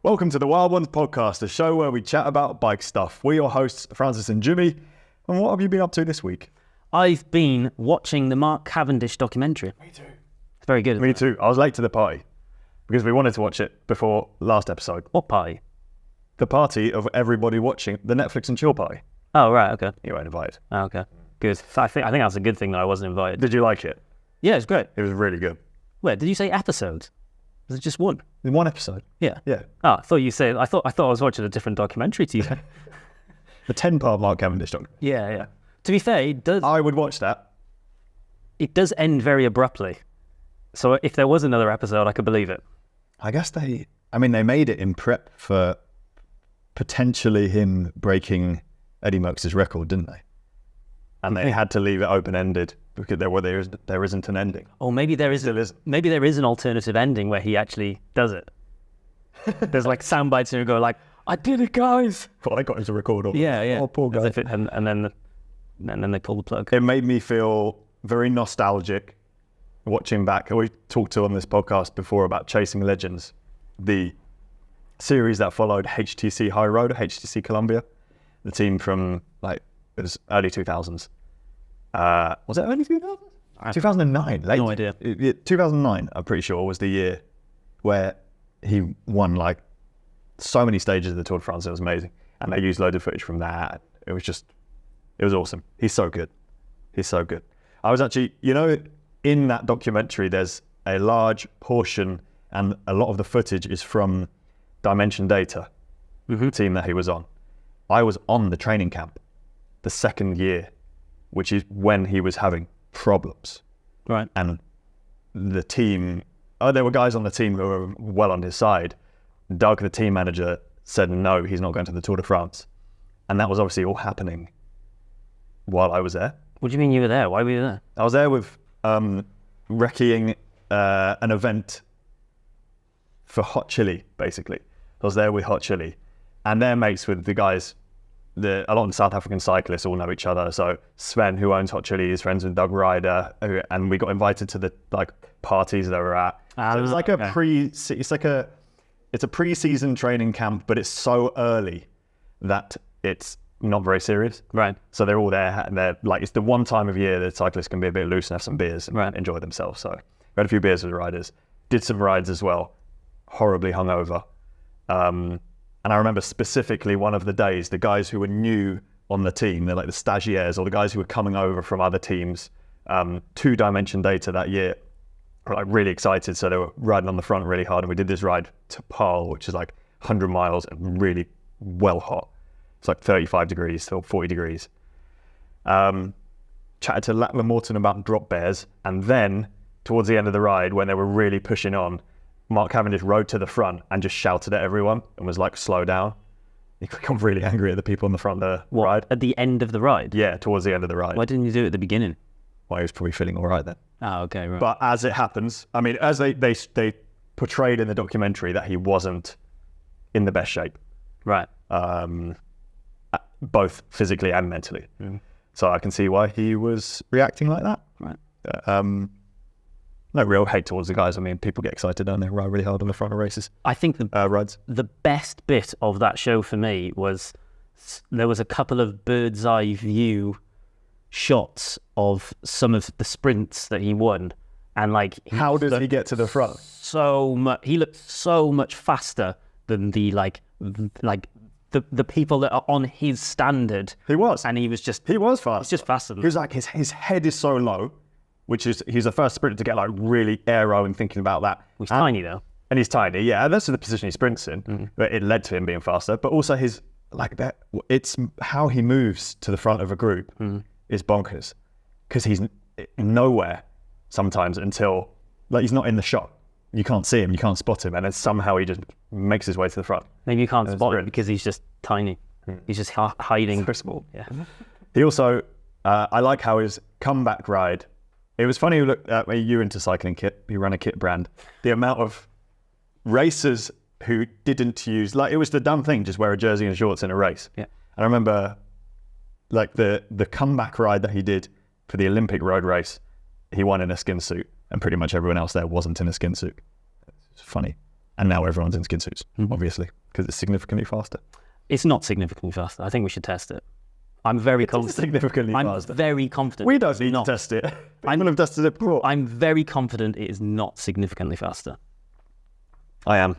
Welcome to the Wild Ones podcast, a show where we chat about bike stuff. We're your hosts, Francis and Jimmy. And what have you been up to this week? I've been watching the Cavendish documentary. Me too. It's very good. Me too. I was late to the party because we wanted to watch it before last episode. What party? The party of everybody watching the Netflix and chill party. Oh, right, okay. You weren't invited. Oh, okay, good. So I think that's a good thing that I wasn't invited. Did you like it? Yeah, it's great. It was really good. Wait, did you say episodes? Was it just one? In one episode? Yeah. Yeah. Oh, I thought you said. I thought I was watching a different documentary to you. The 10-part Mark Cavendish documentary. Yeah. To be fair, it does. I would watch that. It does end very abruptly. So if there was another episode, I could believe it. I guess they made it in prep for potentially him breaking Eddie Merckx's record, didn't they? And they had to leave it open-ended because there isn't an ending. Or maybe there is. Still isn't. Maybe there is an alternative ending where he actually does it. There's like sound bites and you go like, "I did it, guys!" Well, I got him to record all. Yeah. Oh, poor guy. And then they pull the plug. It made me feel very nostalgic watching back. We talked on this podcast before about Chasing Legends, the series that followed HTC High Road, HTC Columbia, the team from it was early 2000s. Was it early 2000s? 2009. Late. No idea. 2009, I'm pretty sure, was the year where he won so many stages of the Tour de France. It was amazing. And they used loads of footage from that. It was awesome. He's so good. I was actually, in that documentary, there's a large portion and a lot of the footage is from Dimension Data, the team that he was on. I was on the training camp the second year, which is when he was having problems. Right. And the team, there were guys on the team who were well on his side. Doug, the team manager, said no, he's not going to the Tour de France. And that was obviously all happening while I was there. What do you mean you were there? Why were you there? I was there with recceing an event for Hot Chili, basically. I was there with Hot Chili. And they're mates with the guys. A lot of the South African cyclists all know each other. So Sven, who owns Hot Chili, is friends with Doug Ryder, and we got invited to the parties they were at. So it's it's a pre-season training camp, but it's so early that it's not very serious. Right. So they're all there, and they're it's the one time of year that cyclists can be a bit loose and have some beers and enjoy themselves. So we had a few beers with the riders, did some rides as well, horribly hungover. And I remember specifically one of the days, the guys who were new on the team, they're like the stagiaires or the guys who were coming over from other teams to Dimension Data that year, were really excited. So they were riding on the front really hard. And we did this ride to Paarl, which is 100 miles and really well hot. It's 35 degrees or 40 degrees. Chatted to Lachlan Morton about drop bears. And then towards the end of the ride, when they were really pushing on, Mark Cavendish rode to the front and just shouted at everyone and was slow down. He got really angry at the people on the front of the ride. At the end of the ride? Yeah, towards the end of the ride. Why didn't you do it at the beginning? Well, he was probably feeling all right then. Oh, okay, right. But as it happens, as they portrayed in the documentary that he wasn't in the best shape. Right. Both physically and mentally. Mm. So I can see why he was reacting like that. Right. No real hate towards the guys. People get excited, don't they? Ride really hard on the front of races. I think rides. The best bit of that show for me was there was a couple of bird's eye view shots of some of the sprints that he won, and how does he get to the front? He looked so much faster than the the people that are on his standard. He was, and he was fast. He's just faster. He was his head is so low. Which is, he's the first sprinter to get really aero and thinking about that. He's tiny though. And he's tiny, yeah. That's the position he sprints in. Mm-hmm. But it led to him being faster. But also his, that, it's how he moves to the front of a group is bonkers. Because he's nowhere sometimes until, he's not in the shot. You can't see him, you can't spot him. And then somehow he just makes his way to the front. Maybe you can't spot him because he's just tiny. He's just hiding. So small. Yeah. He also, I like how his comeback ride, it was funny, you're into cycling kit, you run a kit brand. The amount of racers who didn't use, it was the dumb thing, just wear a jersey and shorts in a race. Yeah. I remember the comeback ride that he did for the Olympic road race, he won in a skin suit and pretty much everyone else there wasn't in a skin suit. It's funny. And now everyone's in skin suits, obviously, because it's significantly faster. It's not significantly faster. I think we should test it. I'm very confident. Significantly faster. I'm very confident. We don't need to test it. People have tested it before. I'm very confident it is not significantly faster. I am.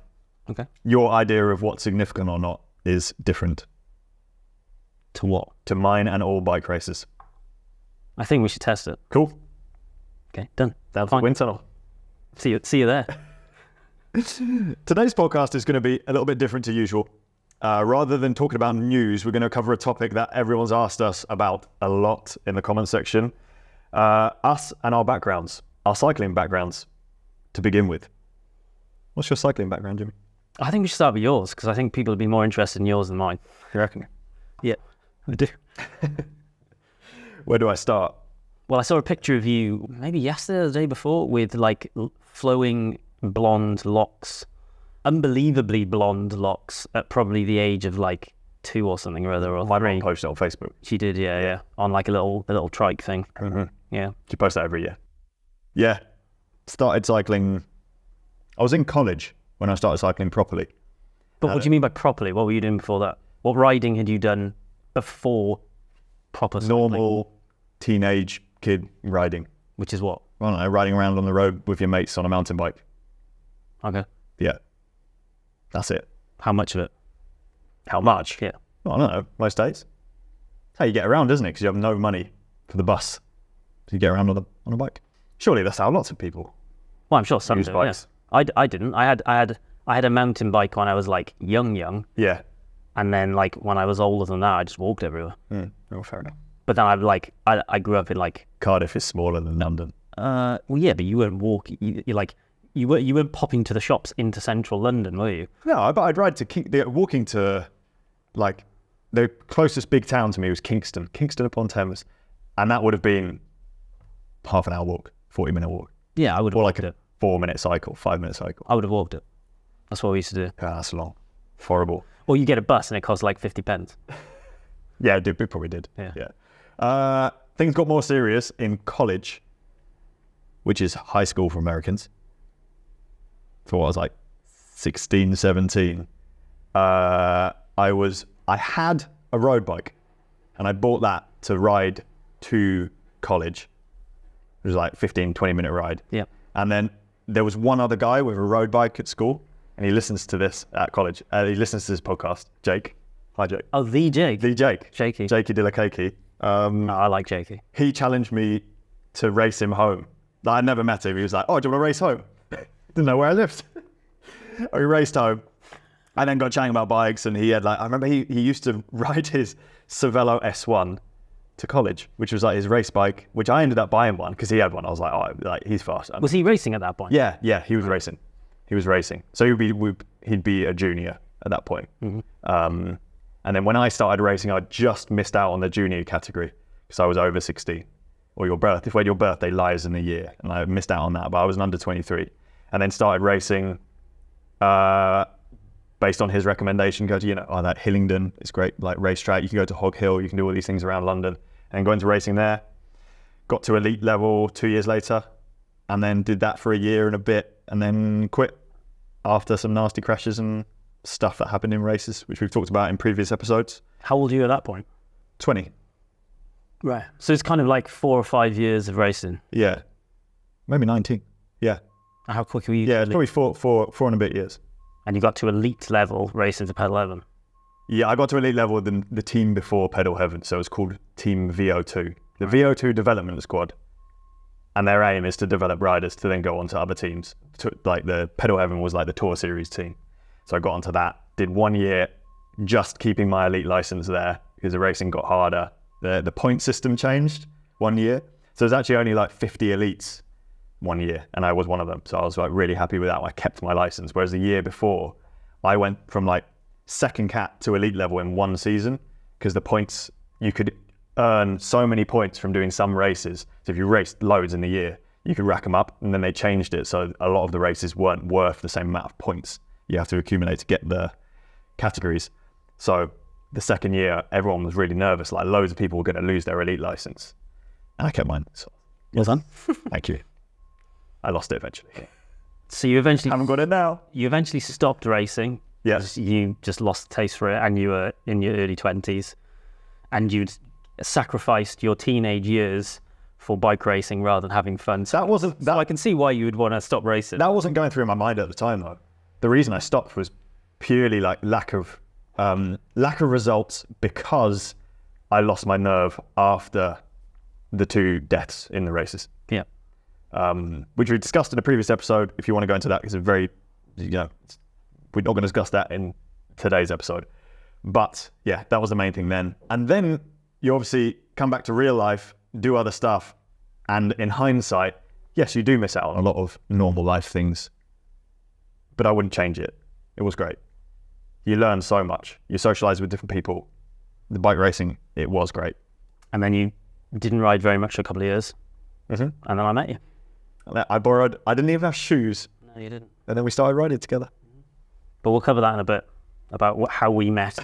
Okay. Your idea of what's significant or not is different. To what? To mine and all bike races. I think we should test it. Cool. Okay, done. Down to the wind tunnel. See you there. Today's podcast is going to be a little bit different to usual. Rather than talking about news, we're going to cover a topic that everyone's asked us about a lot in the comment section. Us and our backgrounds, our cycling backgrounds, to begin with. What's your cycling background, Jimmy? I think we should start with yours, because I think people would be more interested in yours than mine. You reckon? Yeah, I do. Where do I start? Well, I saw a picture of you maybe yesterday or the day before with like flowing blonde locks. Unbelievably blonde locks at probably the age of like 2 or something or other, or My 3. mum posted it on Facebook. She did, yeah, on like a little trike thing. Mm-hmm. Yeah. She posts that every year. Yeah. Started cycling. I was in college when I started cycling properly. But what do you mean by properly? What were you doing before that? What riding had you done before proper cycling? Normal teenage kid riding. Which is what? I don't know, riding around on the road with your mates on a mountain bike. Okay. Yeah. That's it. How much of it? How much? Yeah. Well, I don't know. Most days. That's how you get around, isn't it? Because you have no money for the bus. So you get around on a bike. Surely that's how lots of people Well, I'm sure some use do, bikes. yeah. I didn't. I had a mountain bike when I was like young. Yeah. And then like when I was older than that, I just walked everywhere. Oh, fair enough. But then I grew up in like Cardiff is smaller than London. well, yeah, but you weren't walking. You weren't popping to the shops into central London, were you? No, but I'd ride to walking to, like, the closest big town to me was Kingston upon Thames, and that would have been half an hour walk, 40-minute walk, Yeah, I would have or walked like a it. 4-minute cycle, 5-minute cycle. I would have walked it. That's what we used to do. God, that's long, horrible. Or you get a bus and it costs like 50 pence. Yeah, it probably did. Yeah. Things got more serious in college, which is high school for Americans. For what I was like 16, 17. I had a road bike, and I bought that to ride to college. It was like 15, 20-minute ride. Yeah. And then there was one other guy with a road bike at school, and he listens to this at college. He listens to this podcast, Jake. Hi, Jake. Oh, the Jake. The Jake. Jakey. Jakey Dilakaki. No, I like Jakey. He challenged me to race him home. I never met him. He was like, oh, do you want to race home? Didn't know where I lived. We raced home and then got chatting about bikes. And he had I remember he used to ride his Cervelo S1 to college, which was like his race bike, which I ended up buying one because he had one. I was like, oh, he's fast. Was he racing at that point? Yeah, he was racing. He was racing. So he'd be a junior at that point. Mm-hmm. And then when I started racing, I just missed out on the junior category because I was over 16. Or when your birthday lies in a year, and I missed out on that, but I was an under 23. And then started racing based on his recommendation. Go to, that Hillingdon, it's great, like racetrack. You can go to Hog Hill, you can do all these things around London. And go into racing there. Got to elite level 2 years later, and then did that for a year and a bit, and then quit after some nasty crashes and stuff that happened in races, which we've talked about in previous episodes. How old are you at that point? 20. Right. So it's kind of like 4 or 5 years of racing. Yeah. Maybe 19. Yeah. How quick were you? Yeah, it's probably four and a bit years. And you got to elite level racing to Pedal Heaven. Yeah, I got to elite level with the team before Pedal Heaven, so it was called Team VO2. The VO2 development squad. And their aim is to develop riders to then go on to other teams. Like the Pedal Heaven was like the Tour Series team. So I got onto that, did 1 year just keeping my elite license there because the racing got harder. The point system changed 1 year. So there's actually only like 50 elites 1 year, and I was one of them. So I was like really happy with that. I kept my license. Whereas the year before, I went from like second cat to elite level in 1 season because the points, you could earn so many points from doing some races. So if you raced loads in the year, you could rack them up, and then they changed it. So a lot of the races weren't worth the same amount of points you have to accumulate to get the categories. So the second year, everyone was really nervous. Like loads of people were going to lose their elite license. And I kept mine. So Well done. thank you. I lost it eventually. So you eventually Haven't got it now. You eventually stopped racing. Yes. You just lost the taste for it, and you were in your early 20s, and you'd sacrificed your teenage years for bike racing rather than having fun. That wasn't that. So I can see why you would want to stop racing. That wasn't going through my mind at the time, though. The reason I stopped was purely like lack of results, because I lost my nerve after the 2 deaths in the races. Yeah. Which we discussed in a previous episode. If you want to go into that, it's a very, we're not going to discuss that in today's episode. But yeah, that was the main thing then. And then you obviously come back to real life, do other stuff, and in hindsight, yes, you do miss out on a lot of normal life things, but I wouldn't change it. It was great. You learn so much. You socialize with different people. The bike racing, it was great. And then you didn't ride very much for a couple of years. Mm-hmm. And then I met you. I didn't even have shoes. No, you didn't. And then we started riding together. But we'll cover that in a bit, about how we met.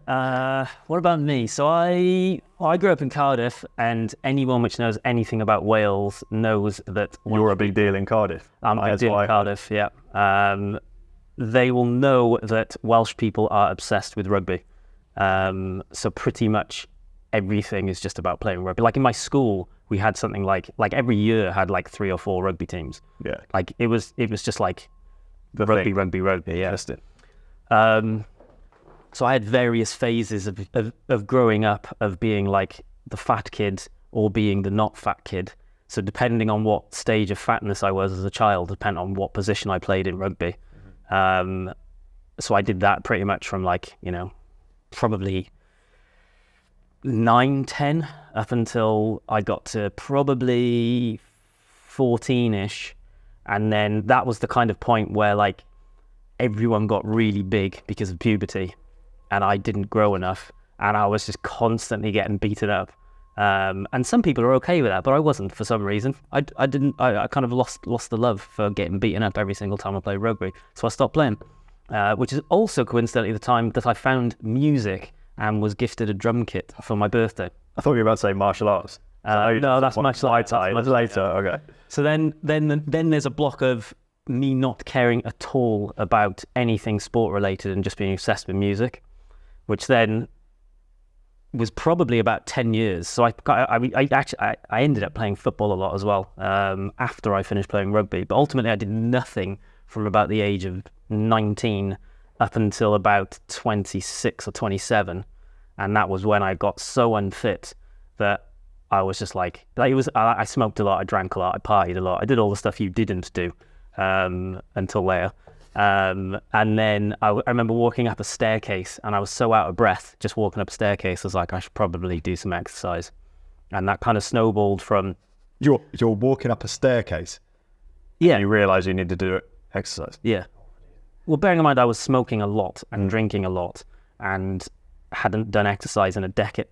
What about me? So I grew up in Cardiff, and anyone which knows anything about Wales knows that... You're a big deal in Cardiff. I'm a big deal in Cardiff, yeah. They will know that Welsh people are obsessed with rugby. So pretty much everything is just about playing rugby. Like in my school, we had something like every year had like 3 or 4 rugby teams. Yeah. Like it was just like The rugby, thing. rugby, yeah. Just it. So I had various phases of growing up, of being like the fat kid or being the not fat kid. So depending on what stage of fatness I was as a child, depending on what position I played in rugby. So I did that pretty much from like, probably 9, 10 up until I got to probably 14-ish. And then that was the kind of point where like everyone got really big because of puberty, and I didn't grow enough, and I was just constantly getting beaten up. And some people are okay with that, but I wasn't for some reason. I kind of lost the love for getting beaten up every single time I played rugby. So I stopped playing, which is also coincidentally the time that I found music and was gifted a drum kit for my birthday. I thought you were about to say martial arts. No, that's much later. Much later, okay. So then there's a block of me not caring at all about anything sport related and just being obsessed with music, which then was probably about 10 years. So I ended up playing football a lot as well after I finished playing rugby. But ultimately, I did nothing from about the age of 19 up until about 26 or 27, and that was when I got so unfit that I was just like it was. I smoked a lot, I drank a lot, I partied a lot, I did all the stuff you didn't do until later. And then I remember walking up a staircase, and I was so out of breath just walking up a staircase. I was like, I should probably do some exercise, and that kind of snowballed from. You're walking up a staircase. Yeah. And you realise you need to do exercise. Yeah. Well, bearing in mind I was smoking a lot and drinking a lot, and hadn't done exercise in a decade.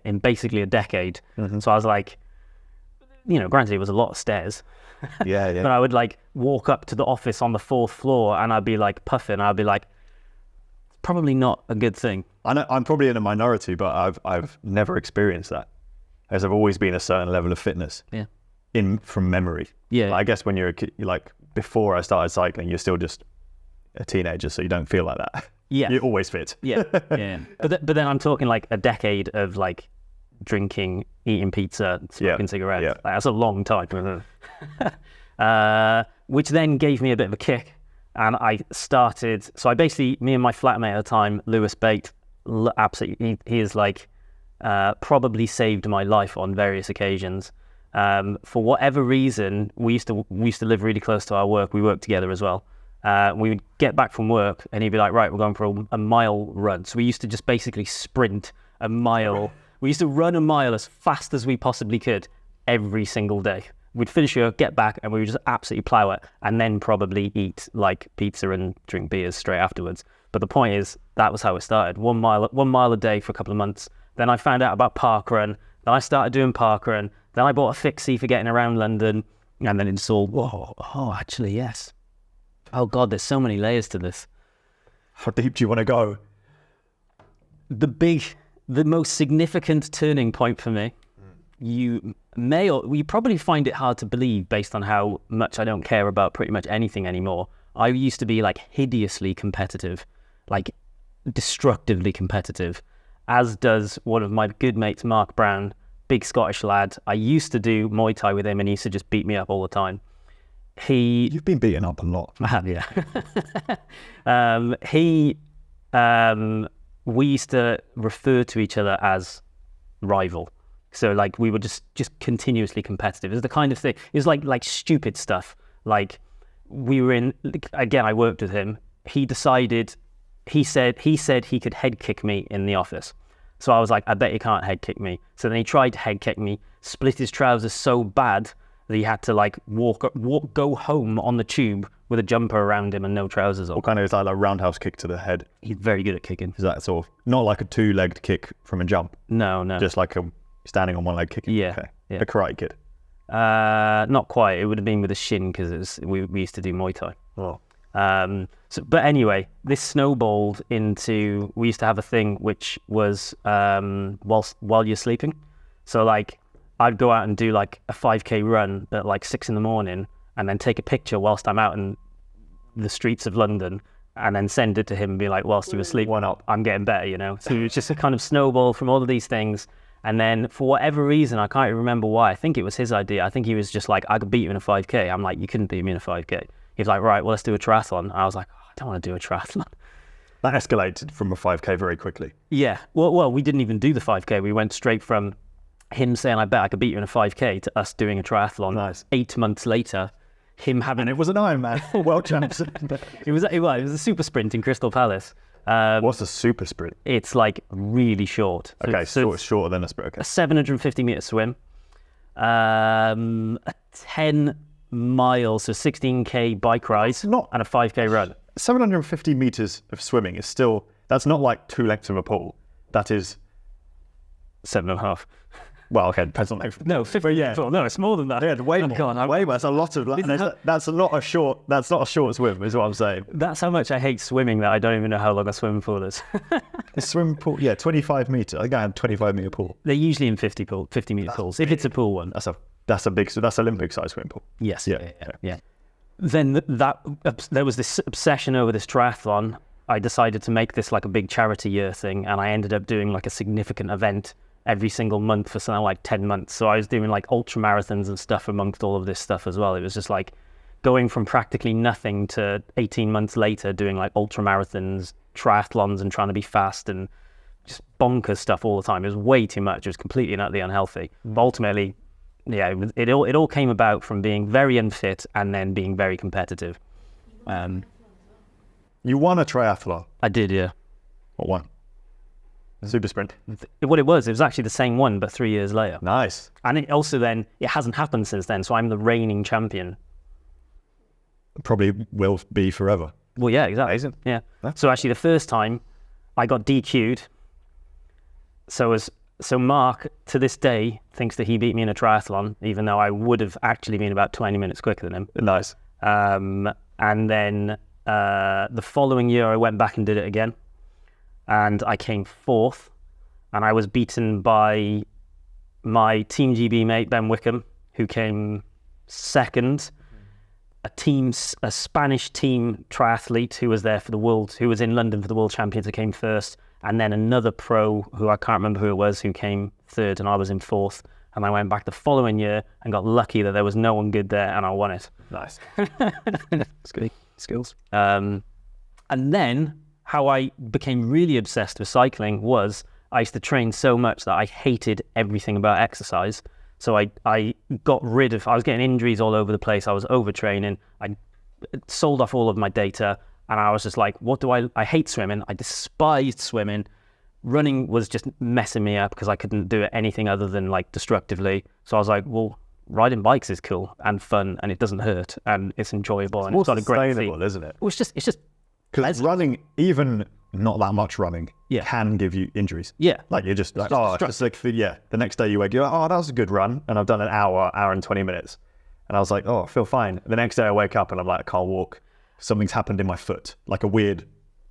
In basically a decade. Mm-hmm. So I was like, granted it was a lot of stairs. Yeah. But I would like walk up to the office on the 4th floor, and I'd be like puffing. I'd be like, it's probably not a good thing. I know, I'm probably in a minority, but I've never experienced that. As I've always been a certain level of fitness. Yeah. From memory. Yeah. I guess when you're a kid, like before I started cycling, you're still just a teenager, so you don't feel like that. Yeah. You're always fit. Yeah. But then I'm talking like a decade of like drinking, eating pizza, smoking cigarettes. Yeah. Like, that's a long time. Which then gave me a bit of a kick, and I started. So I basically, me and my flatmate at the time, Lewis Bate, absolutely, he is like probably saved my life on various occasions. For whatever reason, we used to live really close to our work. We worked together as well. We would get back from work, and he'd be like, right, we're going for a mile run. So we used to just basically sprint a mile. We used to run a mile as fast as we possibly could every single day. We'd finish work, get back, and we would just absolutely plow it, and then probably eat like pizza and drink beers straight afterwards. But the point is, that was how it started. 1 mile a day for a couple of months. Then I found out about parkrun. Then I started doing parkrun. Then I bought a fixie for getting around London, and then it's all, actually, yes. Oh God, there's so many layers to this. How deep do you want to go? The most significant turning point for me you probably find it hard to believe based on how much I don't care about pretty much anything anymore. I used to be like hideously competitive, like destructively competitive, as does one of my good mates, Mark Brown, big Scottish lad. I used to do Muay Thai with him and he used to just beat me up all the time. You've been beaten up a lot. I have, yeah. We used to refer to each other as rival. So like we were just continuously competitive. It was the kind of thing, it was like stupid stuff. Like we were in, again, I worked with him. He said he could head kick me in the office. So I was like, I bet he can't head kick me. So then he tried to head kick me, split his trousers so bad that he had to like go home on the tube with a jumper around him and no trousers on. What kind of, is that like a roundhouse kick to the head? He's very good at kicking. Is that sort of, not like a two-legged kick from a jump? No. Just like a standing on one leg kicking? Yeah. Okay. Yeah. A Karate Kid? Not quite. It would have been with a shin because we used to do Muay Thai. Oh. But anyway, this snowballed into, we used to have a thing which was while you're sleeping. So like I'd go out and do like a 5k run at like 6 a.m. and then take a picture whilst I'm out in the streets of London and then send it to him and be like, whilst you were asleep, One up. I'm getting better, you know? So it was just a kind of snowball from all of these things. And then for whatever reason, I can't even remember why, I think it was his idea. I think he was just like, I could beat you in a 5k. I'm like, you couldn't beat me in a 5k. He was like, right, well, let's do a triathlon. I was like, oh, I don't want to do a triathlon. That escalated from a 5k very quickly. Yeah. Well, we didn't even do the 5k. We went straight from him saying, I bet I could beat you in a 5k to us doing a triathlon. Nice. 8 months later, him having... And it was an Ironman, world champs. It was a super sprint in Crystal Palace. What's a super sprint? It's like really short. Okay, so it's shorter than a sprint. Okay. A 750 meter swim, a 10 miles, so 16k bike ride, and a 5k run. 750 meters of swimming is still, that's not like 2 lengths of a pool. That is 7.5. Well, okay, depends on length. No, 50. yeah. No, it's more than that. Yeah, way more. God, way more. That's a lot of. That's not a short. That's not a short swim, is what I'm saying. That's how much I hate swimming that I don't even know how long a swimming pool is. A swimming pool, yeah, 25 meter. I think I had a 25 meter pool. They're usually in 50 meter pools. If it's a pool one, That's a big. So that's Olympic size swimming pool. yes, Yeah. yeah. Then there was this obsession over this triathlon. I decided to make this like a big charity year thing, and I ended up doing like a significant event every single month for something like 10 months. So I was doing like ultra marathons and stuff amongst all of this stuff as well. It was just like going from practically nothing to 18 months later doing like ultra marathons, triathlons, and trying to be fast and just bonkers stuff all the time. It was way too much. It was completely and utterly unhealthy. But ultimately, yeah, it all came about from being very unfit and then being very competitive. You won a triathlon. I did, yeah. What one? Super sprint. What it was actually the same one, but 3 years later. Nice. And it also then, it hasn't happened since then, so I'm the reigning champion. Probably will be forever. Well, yeah, exactly. Amazing. Yeah. That's- So actually the first time I got DQ'd, so Mark, to this day, thinks that he beat me in a triathlon, even though I would have actually been about 20 minutes quicker than him. Nice. And then the following year I went back and did it again. And I came fourth, and I was beaten by my Team GB mate, Ben Wickham, who came second, a Spanish team triathlete who was there for the world, who was in London for the World Champions, who came first, and then another pro who I can't remember who it was, who came third, and I was in fourth. And I went back the following year and got lucky that there was no one good there, and I won it. Nice. It's good skills. And then how I became really obsessed with cycling was I used to train so much that I hated everything about exercise. So I got rid of, I was getting injuries all over the place. I was overtraining. I sold off all of my data, and I was just like, I hate swimming. I despised swimming. Running was just messing me up because I couldn't do it anything other than like destructively. So I was like, well, riding bikes is cool and fun, and it doesn't hurt, and it's enjoyable, and it's got a great sustainable, isn't it? Well, it's just Because running, even not that much running, Yeah. can give you injuries. yeah. Like you're just like, Just oh, it's just like, the next day you wake, you're like, oh, that was a good run. And I've done an hour and 20 minutes. And I was like, oh, I feel fine. The next day I wake up and I'm like, I can't walk. Something's happened in my foot, like a weird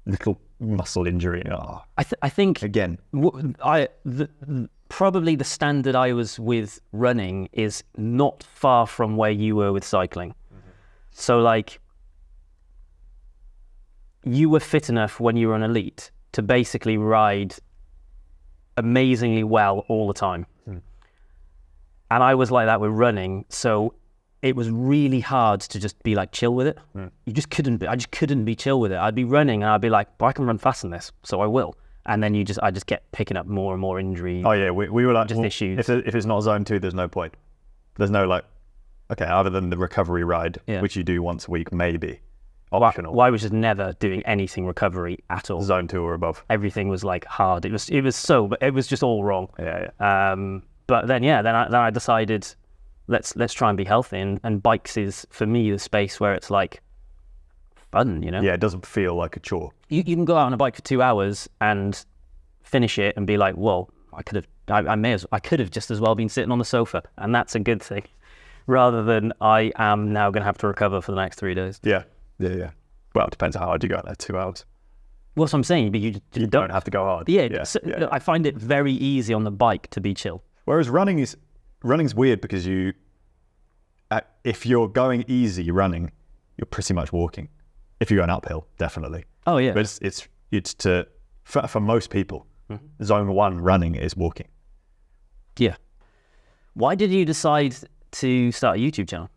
little muscle injury. Oh, I think again. probably the standard I was with running is not far from where you were with cycling. So like, you were fit enough when you were an elite to basically ride amazingly well all the time. And I was like that with running. So it was really hard to just be like chill with it. You just couldn't be, I just couldn't be chill with it. I'd be running and I'd be like, but I can run faster than this, so I will. And then I just get picking up more and more injury. Oh yeah, we were like, just issues. If it's not zone 2, there's no point. There's no like, okay, other than the recovery ride, which you do once a week, maybe optional. Well, I was just never doing anything recovery at all. Zone 2 or above. Everything was like hard. It was just all wrong. But then I decided, let's try and be healthy, and bikes is for me the space where it's like fun, you know. Yeah, it doesn't feel like a chore. You can go out on a bike for 2 hours and finish it and be like, well, I could have just as well been sitting on the sofa, and that's a good thing, rather than I am now going to have to recover for the next 3 days. Yeah. Well, it depends how hard you go out there. 2 hours. Well, that's what I'm saying, but you don't have to go hard. I find it very easy on the bike to be chill. Whereas running's weird because if you're going easy running, you're pretty much walking. If you're going uphill, definitely. Oh yeah. But for most people, zone 1 running is walking. Yeah. Why did you decide to start a YouTube channel?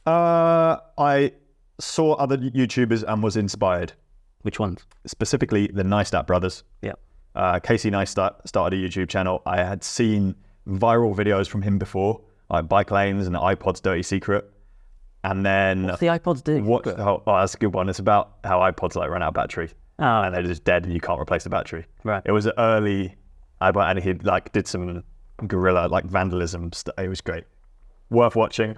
I saw other YouTubers and was inspired. Which ones? Specifically, the Neistat brothers. Yeah. Casey Neistat started a YouTube channel. I had seen viral videos from him before, like bike lanes and the iPod's dirty secret. And then what's the iPods do? That's a good one. It's about how iPods like run out of battery. And they're just dead and you can't replace the battery. Right. It was an early iPod, and he like did some guerrilla like vandalism stuff. It was great. Worth watching.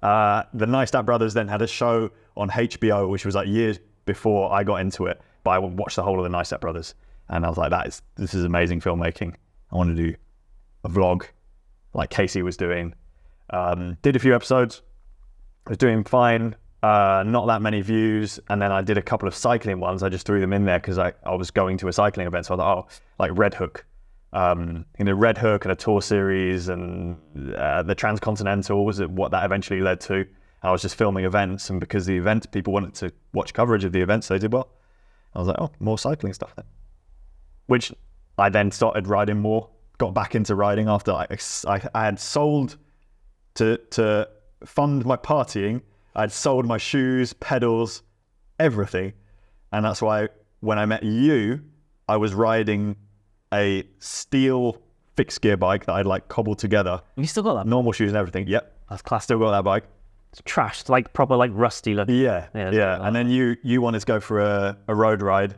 The Neistat brothers then had a show on HBO, which was like years before I got into it, but I watched the whole of the Neistat brothers, and I was like, this is amazing filmmaking. I want to do a vlog like Casey was doing. Did a few episodes, was doing fine, not that many views, and then I did a couple of cycling ones. I just threw them in there because I was going to a cycling event, so I thought, like Red Hook. Red Hook and a tour series, and the Transcontinental was what that eventually led to. I was just filming events, and because the event, people wanted to watch coverage of the events, so they did well. I was like, oh, more cycling stuff then. Which I then started riding more, got back into riding after I had sold to fund my partying. I had sold my shoes, pedals, everything. And that's why when I met you, I was riding a steel fixed gear bike that I'd like cobbled together. Have you still got that? Normal shoes and everything. Yep. That's class. Still got that bike. It's trashed, like proper, like rusty looking. Yeah. And then you wanted to go for a road ride,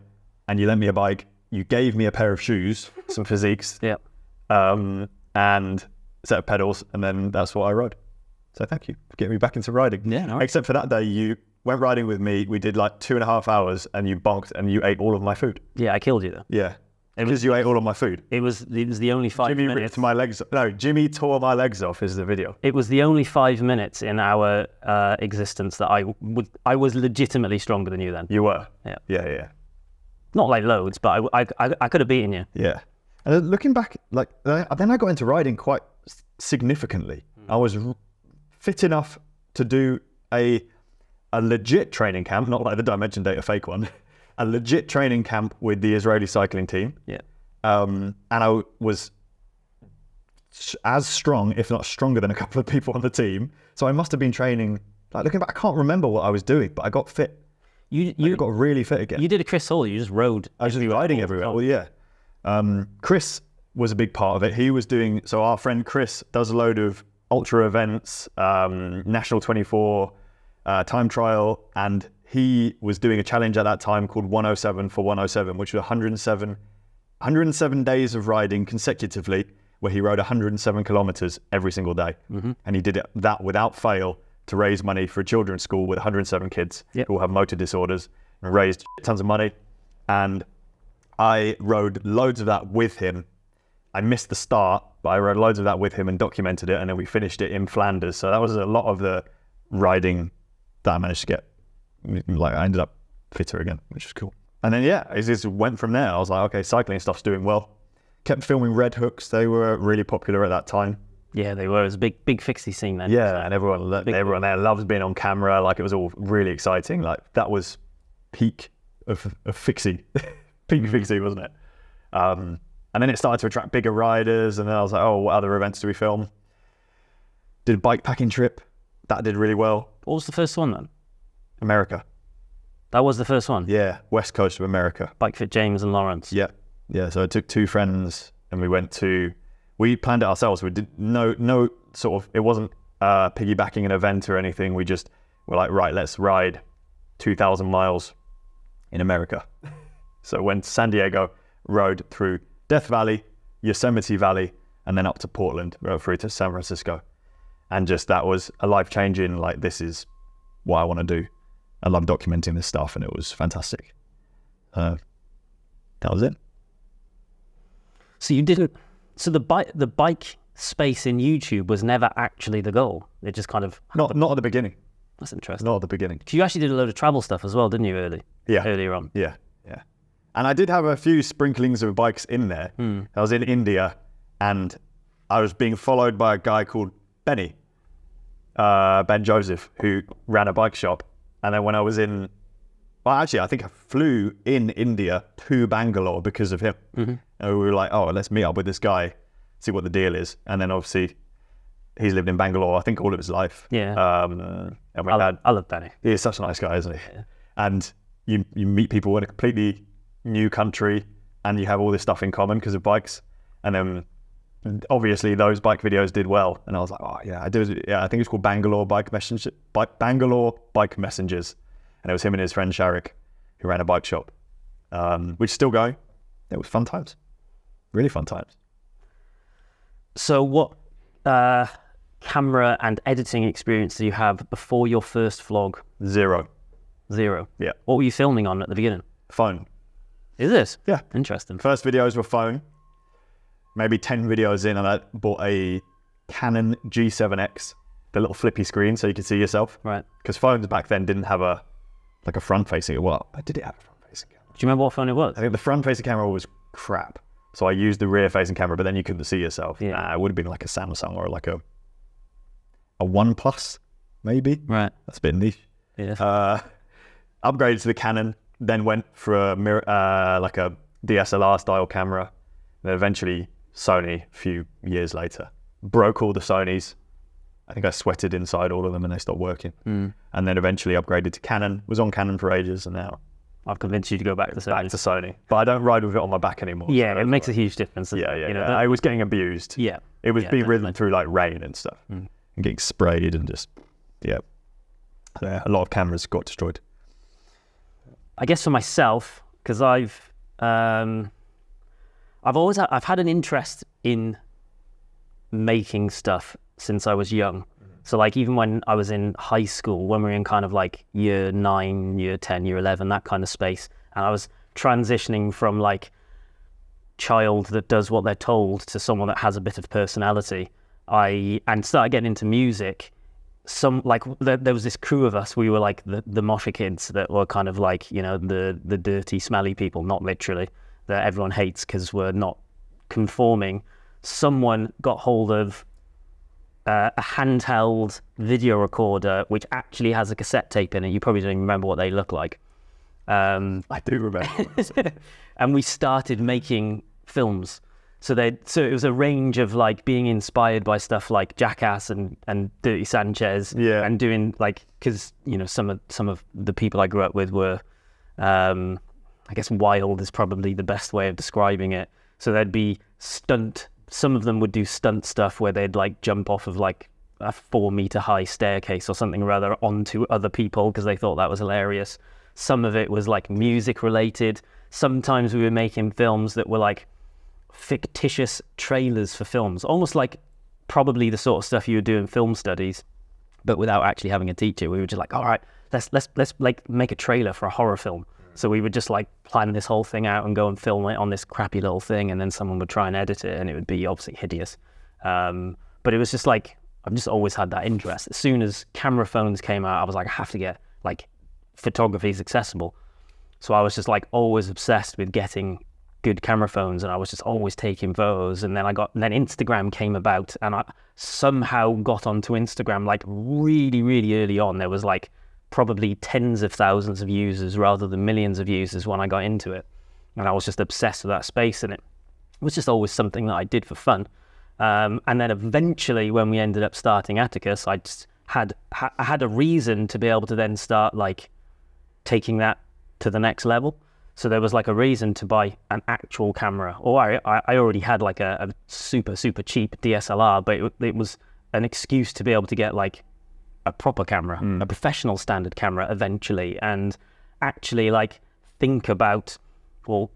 and you lent me a bike. You gave me a pair of shoes, some physiques, and a set of pedals, and then that's what I rode. So thank you for getting me back into riding. Yeah, no. Except for that day, you went riding with me. We did like 2.5 hours, and you bonked, and you ate all of my food. Yeah, I killed you though. Yeah. Because you ate all of my food. It was the only 5 Jimmy minutes. ripped my legs. No, Jimmy tore my legs off. Is the video? It was the only 5 minutes in our existence that I was legitimately stronger than you then. You were. Yeah. Not like loads, but I could have beaten you. Yeah. And looking back, like then I got into riding quite significantly. I was fit enough to do a legit training camp, not like the Dimension Data fake one. A legit training camp with the Israeli cycling team. Yeah. And I was as strong, if not stronger than a couple of people on the team. So I must have been training, like looking back, I can't remember what I was doing, but I got fit. I got really fit again. You did a Chris Hall, you just rode. I was just riding everywhere. Well, yeah. Chris was a big part of it. He was doing, so our friend Chris does a load of ultra events, National 24, time trial, and he was doing a challenge at that time called 107 for 107, which was 107 days of riding consecutively, where he rode 107 kilometers every single day. Mm-hmm. And he did that without fail to raise money for a children's school with 107 kids who have motor disorders, and raised tons of money. And I rode loads of that with him. I missed the start, but I rode loads of that with him and documented it. And then we finished it in Flanders. So that was a lot of the riding that I managed to get. Like I ended up fitter again, which was cool. And then it just went from there. I was like, okay, cycling stuff's doing well. kept filming red hooks. They were really popular at that time. Yeah, they were. It was a big fixie scene then. Yeah, and everyone there loves being on camera. Like, it was all really exciting. Like, that was peak of fixie, peak fixie, wasn't it? And then it started to attract bigger riders, and then I was like, oh, what other events do we film? Did a bike packing trip. That did really well. What was the first one then? America. That was the first one? Yeah, west coast of America. Bike Fit James and Lawrence. Yeah. So I took 2 friends, and we planned it ourselves. We did no sort of, it wasn't piggybacking an event or anything. We just were like, right, let's ride 2,000 miles in America. So went to San Diego, rode through Death Valley, Yosemite Valley, and then up to Portland, rode through to San Francisco. And just, that was a life-changing, like, this is what I want to do. I love documenting this stuff, and it was fantastic. That was it. So you didn't. So the bike space in YouTube was never actually the goal. It just kind of Not at the beginning. That's interesting. Not at the beginning. 'Cause you actually did a load of travel stuff as well, didn't you? Earlier on. Yeah. And I did have a few sprinklings of bikes in there. I was in India, and I was being followed by a guy called Ben Joseph, who ran a bike shop. And then when I was I think I flew in India to Bangalore because of him. And we were like, oh, let's meet up with this guy, see what the deal is. And then obviously he's lived in Bangalore, I think, all of his life. Yeah. And I love Benny. He's such a nice guy, isn't he? Yeah. And you meet people in a completely new country, and you have all this stuff in common because of bikes. And then obviously those bike videos did well, and I was like, oh yeah, I did. Yeah, I think it's called Bangalore Bike Messengers, and it was him and his friend Sharik, who ran a bike shop, which is still going. It was fun times, really fun times. So what camera and editing experience do you have before your first vlog? Zero. Yeah. What were you filming on at the beginning? Phone. Is this? Yeah. Interesting. First videos were phone. Maybe 10 videos in, and I bought a Canon G7X, the little flippy screen so you could see yourself. Right. Because phones back then didn't have a front-facing. Well, did it have a front-facing camera? Do you remember what phone it was? I think the front-facing camera was crap. So I used the rear-facing camera, but then you couldn't see yourself. Yeah. It would have been like a Samsung or like a OnePlus, maybe. Right. That's a bit niche. Yeah. Upgraded to the Canon, then went for a like a DSLR style camera, then eventually Sony a few years later. Broke all the Sonys. I think I sweated inside all of them and they stopped working. And then eventually upgraded to Canon, was on Canon for ages, and now I've convinced you to go back to Sony. back to Sony. But I don't ride with it on my back anymore. Yeah, so it makes a huge difference. Yeah. You know, I was getting abused. Yeah. It was Yeah, being definitely. ridden through like rain and stuff, and getting sprayed and just, yeah. A lot of cameras got destroyed. I guess for myself, because I've had an interest in making stuff since I was young. So like even when I was in high school, when we were in kind of like year 9, year 10, year 11, that kind of space, and I was transitioning from like child that does what they're told to someone that has a bit of personality, and started getting into music. There was this crew of us. We were like the Mosher kids that were kind of like, you know, the dirty, smelly people, not literally, that everyone hates because we're not conforming. Someone got hold of a handheld video recorder which actually has a cassette tape in it. You probably don't even remember what they look like. I do remember. And we started making films. So it was a range of like being inspired by stuff like Jackass and Dirty Sanchez, Yeah. and doing like, because you know some of the people I grew up with were, I guess wild is probably the best way of describing it. So there'd be some of them would do stunt stuff where they'd like jump off of like a 4-meter high staircase or something rather onto other people because they thought that was hilarious. Some of it was like music related. Sometimes we were making films that were like fictitious trailers for films, almost like probably the sort of stuff you would do in film studies, but without actually having a teacher. We were just like, all right, let's like make a trailer for a horror film. So we would just like plan this whole thing out and go and film it on this crappy little thing, and then someone would try and edit it, and it would be obviously hideous. But it was just like, I've just always had that interest. As soon as camera phones came out, I was like, I have to get like photography is accessible. So I was just like always obsessed with getting good camera phones, and I was just always taking photos. And then then Instagram came about, and I somehow got onto Instagram like really, really early on. There was like probably tens of thousands of users rather than millions of users when I got into it. And I was just obsessed with that space, and it was just always something that I did for fun. And then eventually when we ended up starting Attacus, I just had a reason to be able to then start like taking that to the next level. So there was like a reason to buy an actual camera, or I already had like a super, super cheap DSLR, but it was an excuse to be able to get like a proper camera, a professional standard camera eventually, and actually like think about, well,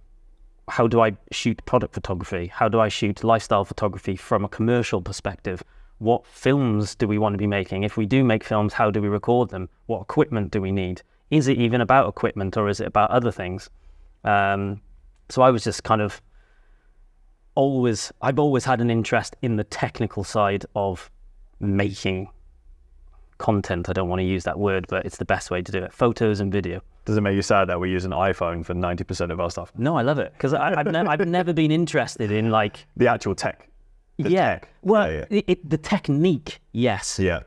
how do I shoot product photography? How do I shoot lifestyle photography from a commercial perspective? What films do we want to be making? If we do make films, how do we record them? What equipment do we need? Is it even about equipment, or is it about other things? So I was just kind of I've always had an interest in the technical side of making content. I don't want to use that word, but it's the best way to do it. Photos and video. Does it make you sad that we use an iPhone for 90% of our stuff? No, I love it, because I've never been interested in like the actual tech. Tech. Well, the technique, yes. Yeah.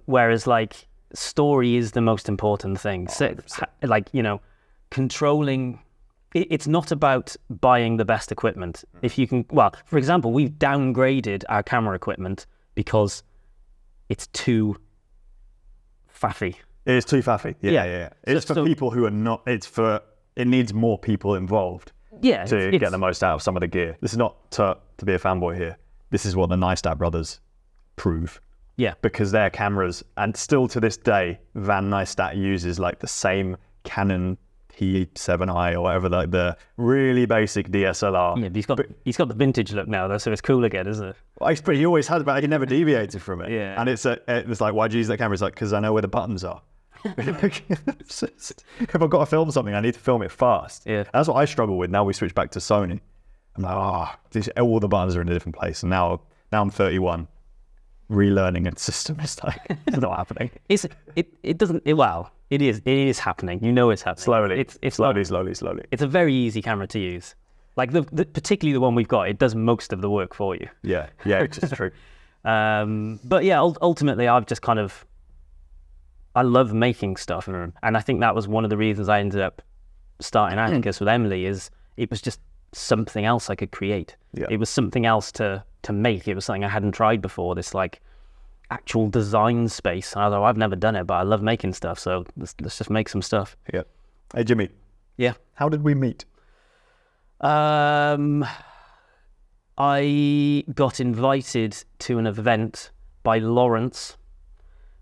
Whereas like story is the most important thing. So, like, you know, controlling. It's not about buying the best equipment. If you can, well, for example, we've downgraded our camera equipment because it's too faffy. It is too faffy. Yeah. It's for people who are not. It needs more people involved. Yeah, to get the most out of some of the gear. This is not to be a fanboy here. This is what the Neistat brothers prove. Yeah, because their cameras, and still to this day, Van Neistat uses like the same Canon T7i or whatever, like the really basic DSLR. Yeah, but he's got the vintage look now though, so it's cool again, isn't it? Well, he always has, but he never deviated from it. Yeah. And it's like, why'd you use that camera? It's like, because I know where the buttons are. If I've got to film something, I need to film it fast. Yeah. That's what I struggle with. Now we switch back to Sony. I'm like, all the buttons are in a different place. And now I'm 31. Relearning a system is like, it's not happening. It is happening. You know it's happening. Slowly. It's slowly. It's a very easy camera to use. Like particularly the one we've got, it does most of the work for you. Yeah, which is true. But yeah, ultimately I've just kind of, I love making stuff, and I think that was one of the reasons I ended up starting Attacus with Emily. Is it was just something else I could create. Yeah. It was something else to make. It was something I hadn't tried before. This like actual design space. Although I've never done it, but I love making stuff. So let's just make some stuff. Yeah. Hey Jimmy. Yeah. How did we meet? I got invited to an event by Lawrence,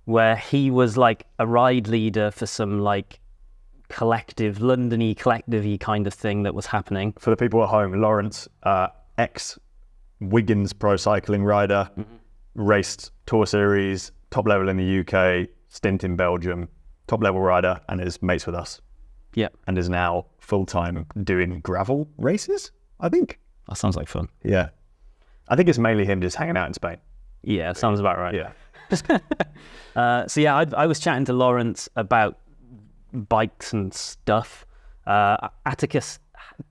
where he was like a ride leader for some like London-y collective-y kind of thing that was happening. For the people at home, Lawrence, ex-Wiggins pro cycling rider, raced Tour Series, top level in the UK, stint in Belgium, top level rider, and is mates with us. Yeah. And is now full-time doing gravel races, I think. That sounds like fun. Yeah. I think it's mainly him just hanging out in Spain. Yeah, sounds about right. Yeah. So yeah, I was chatting to Lawrence about bikes and stuff. Attacus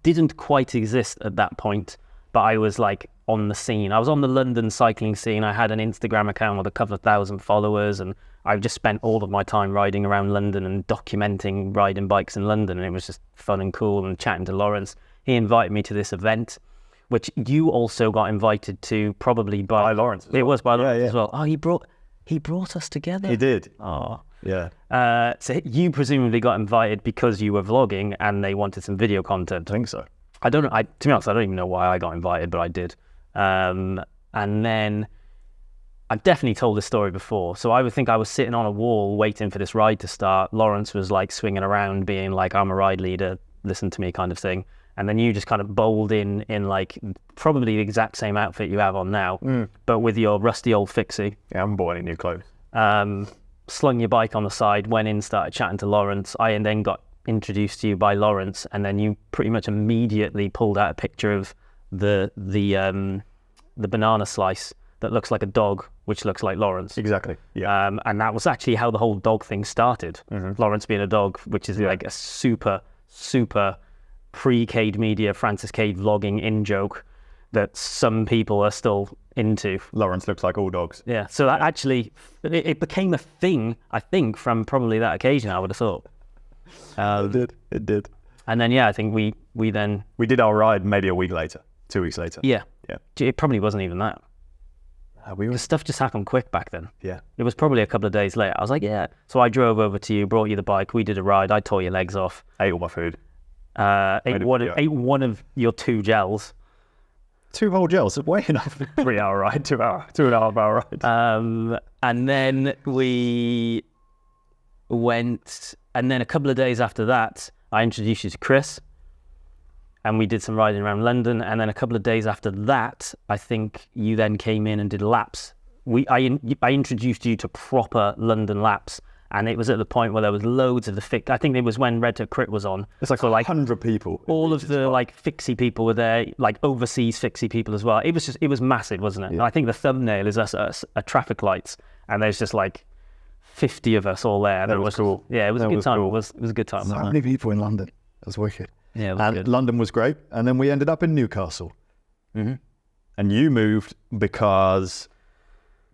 didn't quite exist at that point, but I was like on the scene. I was on the London cycling scene. I had an Instagram account with a couple of thousand followers, and I've just spent all of my time riding around London and documenting riding bikes in London, and it was just fun and cool. And chatting to Lawrence, he invited me to this event, which you also got invited to, probably by Lawrence. It was by Lawrence Yeah. as well. Oh, he brought us together. He did. Oh. Yeah. So you presumably got invited because you were vlogging and they wanted some video content. I think so. I don't know. To be honest, I don't even know why I got invited, but I did. And then I've definitely told this story before. So I would think I was sitting on a wall waiting for this ride to start. Lawrence was like swinging around being like, I'm a ride leader, listen to me kind of thing. And then you just kind of bowled in like probably the exact same outfit you have on now, but with your rusty old fixie. Yeah, I haven't bought any new clothes. Slung your bike on the side, went in, started chatting to Lawrence. I then got introduced to you by Lawrence, and then you pretty much immediately pulled out a picture of the banana slice that looks like a dog, which looks like Lawrence. Exactly. Yeah. And that was actually how the whole dog thing started. Lawrence being a dog, which is like a super, super pre-Cade Media, Francis Cade vlogging in joke that some people are still into. Lawrence looks like all dogs. Yeah, so that actually, it became a thing, I think, from probably that occasion, I would have thought. It did. And then, yeah, I think we then... We did our ride maybe a week later, 2 weeks later. Yeah. Yeah. It probably wasn't even that. Because stuff just happened quick back then. Yeah. It was probably a couple of days later. I was like, yeah. So I drove over to you, brought you the bike, we did a ride, I tore your legs off. Ate all my food. Ate one of your 2 gels. 2 whole gels, way enough. 3 hour ride, 2.5 hour ride. And then we went, and then a couple of days after that, I introduced you to Chris, and we did some riding around London. And then a couple of days after that, I think you then came in and did laps. I introduced you to proper London laps. And it was at the point where there was loads of I think it was when Red to Crit was on. It's like 100 people. All of the like fixie people were there, like overseas fixie people as well. It was massive, wasn't it? Yeah. And I think the thumbnail is us at traffic lights, and there's just like 50 of us all there. That was cool. Yeah, it was a good time. Cool. It was a good time. So many people in London. It was wicked. Yeah, it was And good. London was great. And then we ended up in Newcastle. Mm-hmm. And you moved because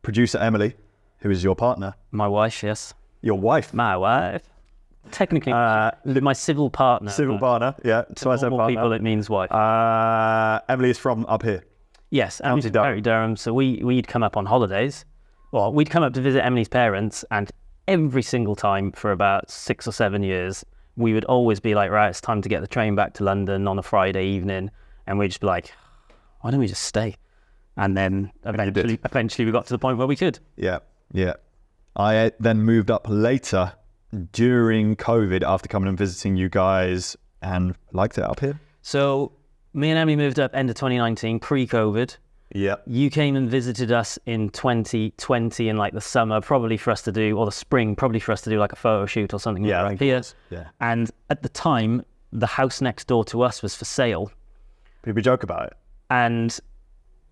producer Emily, who is your partner, My wife, yes. your wife, My wife. Technically, my civil partner. civil partner, yeah. So I said Normal partner. people, it means wife. Emily is from up here. Yes, County Emily's from County Durham. So we'd come up on holidays. Well, we'd come up to visit Emily's parents, and every single time for about 6 or 7 years, we would always be like, right, it's time to get the train back to London on a Friday evening, and we'd just be like, why don't we just stay? And then eventually we got to the point where we could. Yeah, yeah. I then moved up later during COVID after coming and visiting you guys and liked it up here. So me and Emily moved up end of 2019, pre-COVID. Yeah. You came and visited us in 2020 in like the summer, probably for us to do, or the spring, probably for us to do like a photo shoot or something. Yeah, like here. Yeah. And at the time, the house next door to us was for sale. People joke about it. And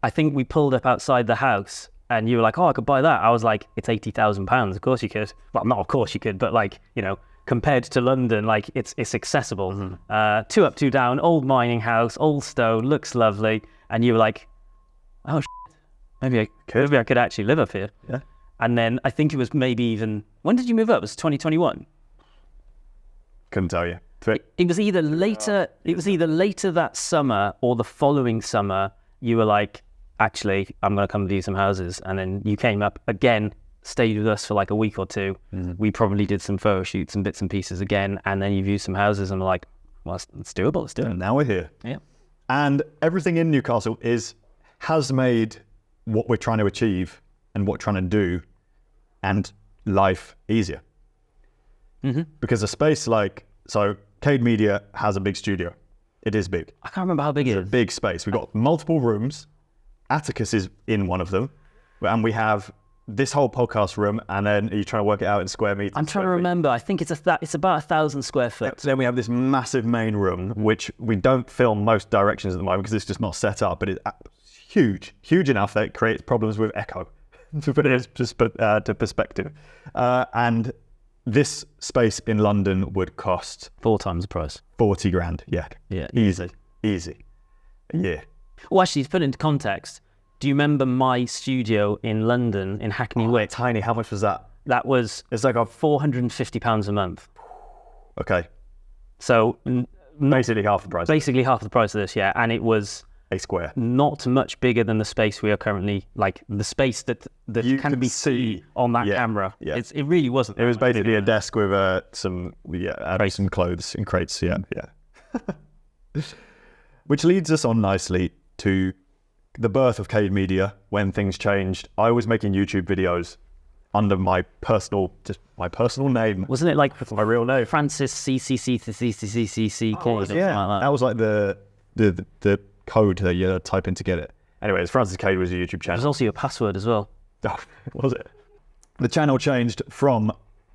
I think we pulled up outside the house and you were like, oh, I could buy that. I was like, it's £80,000. Of course you could. Well, not of course you could, but like, you know, compared to London, like it's accessible. Mm-hmm. 2 up, 2 down, old mining house, old stone, looks lovely. And you were like, oh, maybe I could actually live up here. Yeah. And then I think it was maybe even, when did you move up? It was 2021. Couldn't tell you. It was either later. It was either later that summer or the following summer. You were like, actually, I'm going to come view some houses, and then you came up again, stayed with us for like a week or 2. Mm-hmm. We probably did some photo shoots and bits and pieces again, and then you viewed some houses, and we're like, well, it's doable. Let's do it. And now we're here. Yeah. And everything in Newcastle has made what we're trying to achieve and what we're trying to do and life easier. Mm-hmm. Because a space like, so Cade Media has a big studio. It is big. I can't remember how big it is. It's a big space. We've got multiple rooms. Atticus is in one of them. And we have this whole podcast room, and then are you trying to work it out in square meters? I'm trying to remember. I think it's about 1,000 square foot. Then we have this massive main room, which we don't film most directions at the moment because it's just not set up, but it's huge enough that it creates problems with echo, to put it to perspective. And this space in London would cost 4 times the price. 40 grand. Yeah. Yeah. Easy. Yeah. Well, actually, to put it into context, do you remember my studio in London, in Hackney Wick? Tiny. How much was that? That was It's like £450 a month. okay. So Basically half the price. basically half the price of this, yeah. And it was A square. not much bigger than the space we are currently, like the space that You can can be see. seen on that Yeah, camera. yeah. It really wasn't. It was that much basically bigger a than that. desk with some clothes in crates. Yeah. Which leads us on nicely to the birth of Cade Media. When things changed, I was making YouTube videos under my personal name. Wasn't it like My real name. Francis CCC? That was like the code that you type in to get it. Anyways, Francis Cade was a YouTube It was channel. also your password as well. Oh, was it? The channel changed from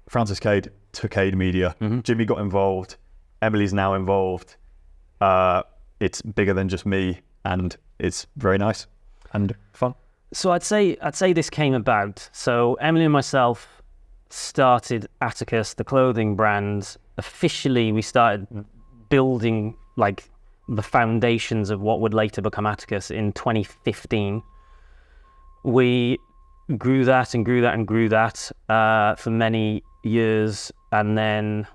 Francis Cade to Cade Media. Mm-hmm. Jimmy got involved. Emily's now involved. It's bigger than just me, and it's very nice and fun. So I'd say this came about. So Emily and myself started Attacus, the clothing brand. Officially, we started building like the foundations of what would later become Attacus in 2015. We grew that and grew that and grew that for many years, and then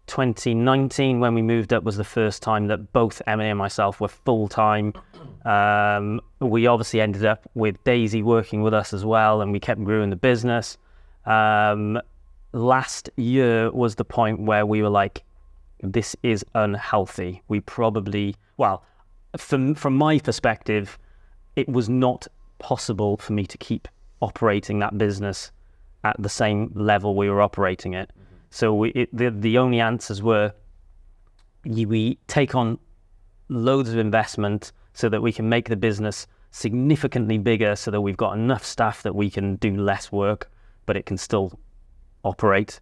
2019 when we moved up was the first time that both Emily and myself were full-time. We obviously ended up with Daisy working with us as well, and we kept growing the business. Last year was the point where we were like, this is unhealthy. We probably, well, from my perspective, it was not possible for me to keep operating that business at the same level we were operating it. So the only answers were we take on loads of investment so that we can make the business significantly bigger, so that we've got enough staff that we can do less work, but it can still operate,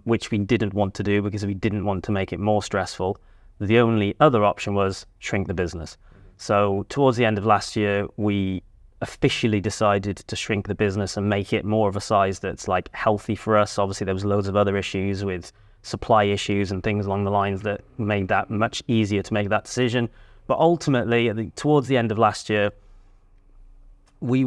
which we didn't want to do because we didn't want to make it more stressful. The only other option was shrink the business. So towards the end of last year, we officially decided to shrink the business and make it more of a size that's like healthy for us. Obviously, there was loads of other issues with supply issues and things along the lines that made that much easier to make that decision. But ultimately, I think towards the end of last year, we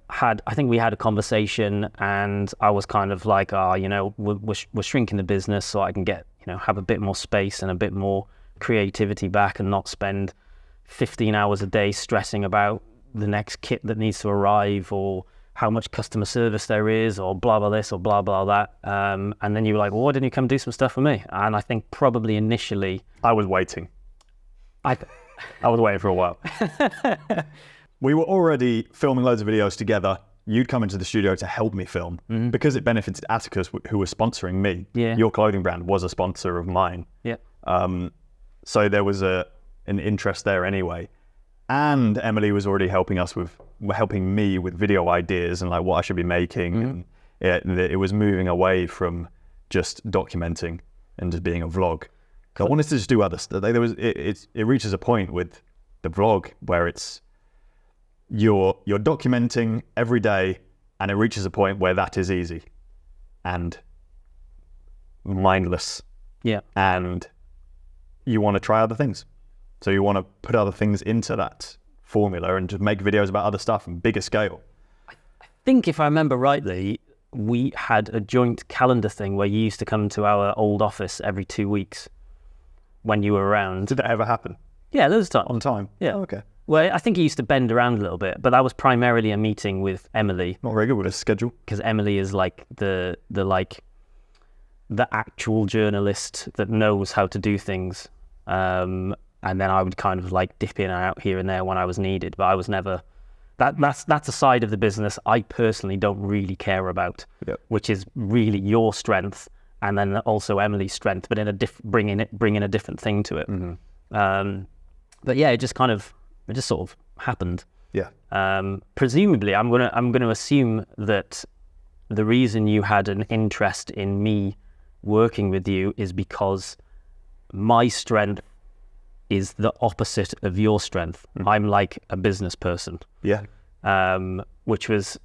had a conversation, and I was kind of like, we're shrinking the business so I can get, have a bit more space and a bit more creativity back, and not spend 15 hours a day stressing about the next kit that needs to arrive, or how much customer service there is, or blah blah this or blah blah that. And then you were like, well, why didn't you come do some stuff for me? And I think probably initially I was waiting. I was waiting for a while. We were already filming loads of videos together. You'd come into the studio to help me film because it benefited Attacus, who was sponsoring me. Yeah. Your clothing brand was a sponsor of mine. Yeah. So there was an interest there anyway. And Emily was already helping me with video ideas and like what I should be making. And it was moving away from just documenting and just being a vlog. So I wanted to just do other stuff. It reaches a point with the vlog where it's you're documenting every day, and it reaches a point where that is easy and mindless. Yeah. And you want to try other things. So you want to put other things into that formula and just make videos about other stuff and bigger scale. I think if I remember rightly, we had a joint calendar thing where you used to come to our old office every 2 weeks when you were around. Did that ever happen? Yeah, those times. On time? Yeah. Oh, okay. Well, I think he used to bend around a little bit, but that was primarily a meeting with Emily. Not very good with a schedule. Because Emily is like the actual journalist that knows how to do things. And then I would kind of like dip in and out here and there when I was needed, but I was never. That's a side of the business I personally don't really care about, which is really your strength, and then also Emily's strength, but in bringing a different thing to it. But yeah, it just sort of happened. Yeah. Presumably, I'm gonna assume that the reason you had an interest in me working with you is because my strength is the opposite of your strength. I'm like a business person. Yeah. Which was,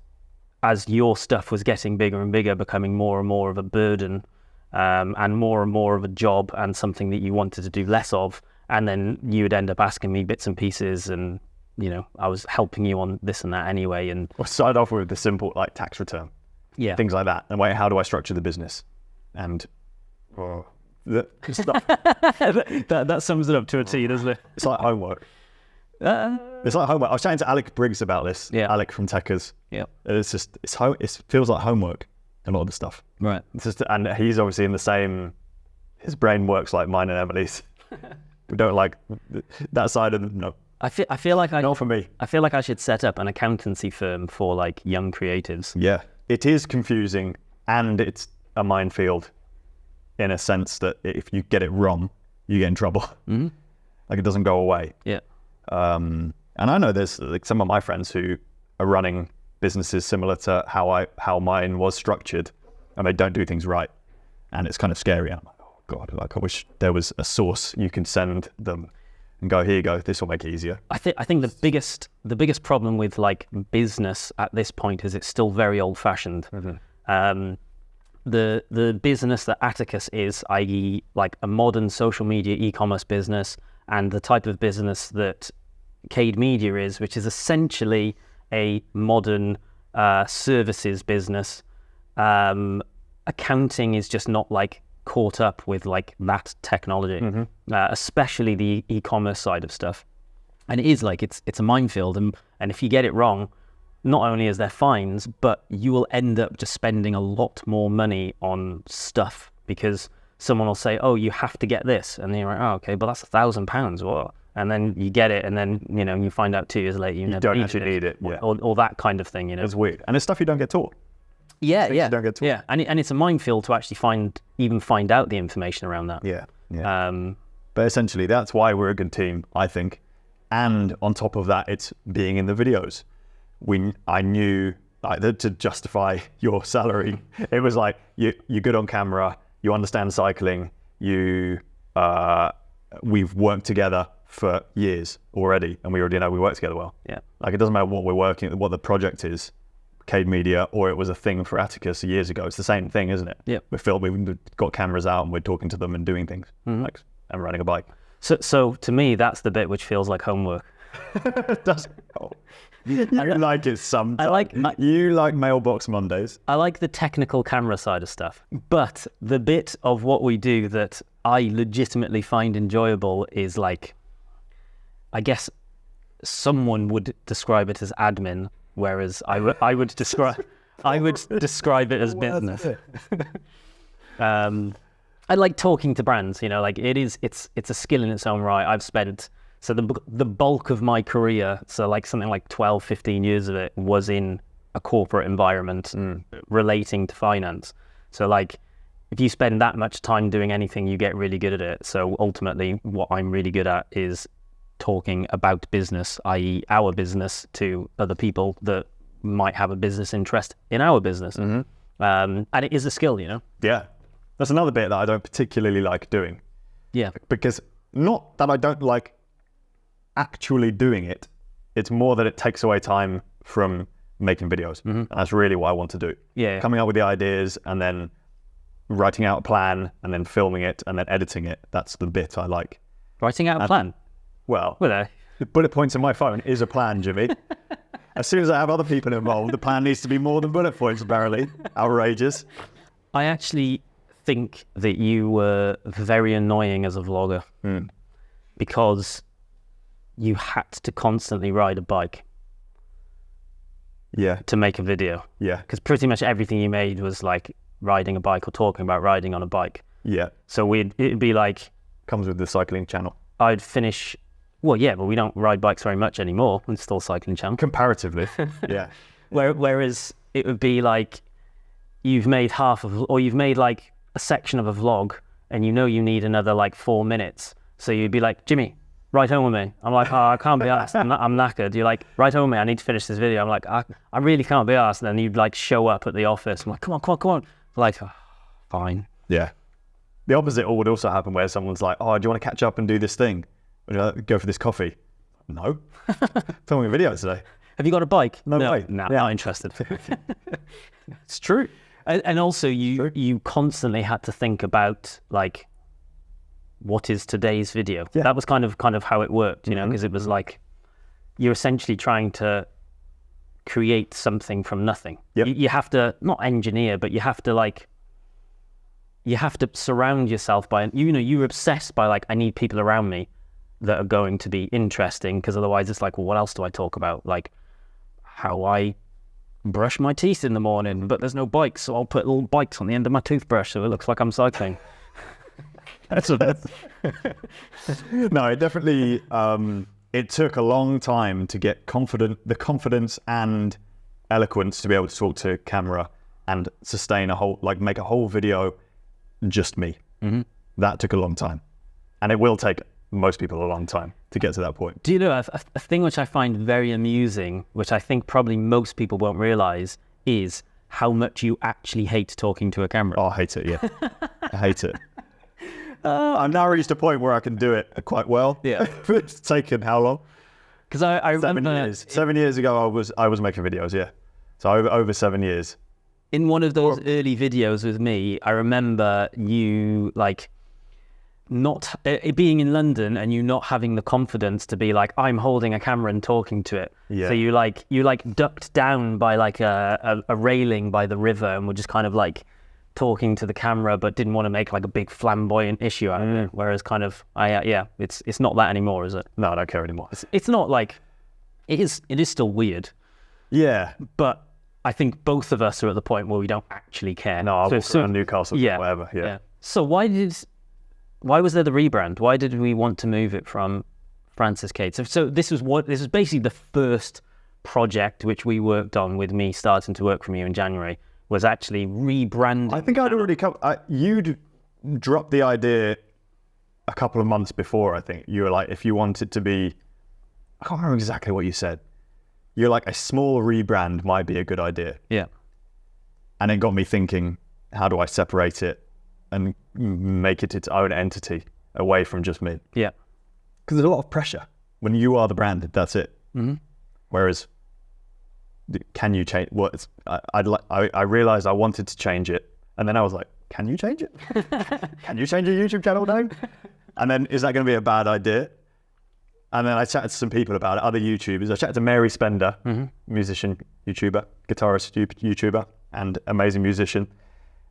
as your stuff was getting bigger and bigger, becoming more and more of a burden, and more of a job and something that you wanted to do less of. And then you would end up asking me bits and pieces, and I was helping you on this and that anyway. And We'll start off with the simple like tax return. Yeah. Things like that. And wait, how do I structure the business? And that sums it up to a T, doesn't it? it's like homework. It's like homework. I was chatting to Alec Briggs about this. Yeah. Alec from Techers. Yeah. It feels like homework, a lot of the stuff. Right. It's just, and he's obviously in the same. His brain works like mine and Emily's. We don't like that side of the, no. I feel like Not for me. I feel like I should set up an accountancy firm for like young creatives. Yeah. It is confusing, and it's a minefield in a sense that if you get it wrong, you get in trouble. Mm-hmm. Like it doesn't go away. Yeah. And I know there's like some of my friends who are running businesses similar to how mine was structured, and they don't do things right, and it's kind of scary. I'm like, oh God, like I wish there was a source you can send them and go, here you go, this will make it easier. I think the biggest problem with like business at this point is it's still very old fashioned. Mm-hmm. the business that Attacus is, i.e. like a modern social media e-commerce business, and the type of business that Cade Media is, which is essentially a modern services business. Accounting is just not like caught up with like that technology, especially the e-commerce side of stuff. And it is like it's a minefield, and if you get it wrong, not only is there fines, but you will end up just spending a lot more money on stuff, because someone will say, oh, you have to get this, and then you're like, oh, okay, but that's £1,000. What? And then you get it, and then you find out 2 years later you never don't actually need it, or that kind of thing. It's weird, and it's stuff you don't get taught. Yeah, You don't get taught. yeah, and it's a minefield to actually find out the information around that. Yeah. But essentially, that's why we're a good team, I think. And on top of that, it's being in the videos. I knew, like, to justify your salary, it was like you're good on camera, you understand cycling, we've worked together for years already, and we already know we work together well. Yeah. Like, it doesn't matter what the project is, Cade Media, or it was a thing for Attacus years ago. It's the same thing, isn't it? Yeah. We've got cameras out and we're talking to them and doing things, like, and riding a bike. So to me, that's the bit which feels like homework. You like it sometimes. You like Mailbox Mondays. I like the technical camera side of stuff, but the bit of what we do that I legitimately find enjoyable is, like, I guess someone would describe it as admin, whereas I would describe it as business. I like talking to brands. Like, it's a skill in its own right. I've spent the bulk of my career, so like something like 12, 15 years of it was in a corporate environment relating to finance. So like, if you spend that much time doing anything, you get really good at it. So ultimately, what I'm really good at is talking about business, i.e. our business, to other people that might have a business interest in our business. And it is a skill, Yeah. That's another bit that I don't particularly like doing. Yeah. Because not that I don't like actually doing it, it's more that it takes away time from making videos. And that's really what I want to do. Yeah. Coming up with the ideas and then writing out a plan and then filming it and then editing it. That's the bit I like. Writing out a plan? Well, Well, the bullet points in my phone is a plan, Jimmy. As soon as I have other people involved, the plan needs to be more than bullet points, apparently. Outrageous. I actually think that you were very annoying as a vlogger because you had to constantly ride a bike to make a video. Yeah. Because pretty much everything you made was like riding a bike or talking about riding on a bike. Yeah. So it'd be like... Comes with the cycling channel. I'd finish... Well, yeah, but we don't ride bikes very much anymore. It's still cycling channel. Comparatively, yeah. Whereas it would be like you've made you've made like a section of a vlog and you need another like 4 minutes. So you'd be like, Jimmy, ride home with me. I'm like, oh, I can't be arsed. I'm knackered. You're like, ride home with me. I need to finish this video. I'm like, I really can't be arsed. And then you'd like show up at the office. I'm like, come on. Like, oh, fine. Yeah. The opposite would also happen where someone's like, oh, do you want to catch up and do this thing? Would you go for this coffee? No. Filming a video today. Have you got a bike? No way. No, not interested. It's true. And also you constantly had to think about like, what is today's video? Yeah. That was kind of how it worked, because it was like, you're essentially trying to create something from nothing. Yep. You have to, not engineer, but you have to surround yourself by, you're obsessed by like, I need people around me that are going to be interesting, because otherwise it's like, well, what else do I talk about? Like how I brush my teeth in the morning, but there's no bikes, so I'll put little bikes on the end of my toothbrush so it looks like I'm cycling. That's No, it definitely, it took a long time to get the confidence and eloquence to be able to talk to camera and sustain make a whole video just me. That took a long time, and it will take most people a long time to get to that point. Do you know a thing which I find very amusing, which I think probably most people won't realize, is how much you actually hate talking to a camera? Oh, I hate it, yeah. I hate it. I've now reached a point where I can do it quite well. Yeah. It's taken how long? Because I remember... 7 years ago, I was making videos, yeah. So over 7 years. in one of those early videos with me, I remember you like not it being in London and you not having the confidence to be like, I'm holding a camera and talking to it. Yeah. So you ducked down by like a railing by the river and were just kind of like talking to the camera, but didn't want to make like a big flamboyant issue out of it. Whereas kind of, it's not that anymore, is it? No, I don't care anymore. It's not like, it is still weird, Yeah. but I think both of us are at the point where we don't actually care. No, I'll walk around Newcastle, whatever. Yeah. So why was there the rebrand? Why did we want to move it from Francis Cade? So this was basically the first project which we worked on with me starting to work from you in January, was actually rebranding. I think I'd already come. You'd dropped the idea a couple of months before. I think you were like, if you wanted to be, I can't remember exactly what you said. You're like, a small rebrand might be a good idea. Yeah. And it got me thinking, how do I separate it and make it its own entity away from just me? Yeah. Because there's a lot of pressure when you are the brand. That's it. Mm-hmm. Whereas, can you change? What I realized I wanted to change it, and then I was like, can you change it? Can you change your YouTube channel name? And then, is that going to be a bad idea? And then I chatted to some people about it, other YouTubers. I chatted to Mary Spender, musician, YouTuber, guitarist, YouTuber, and amazing musician.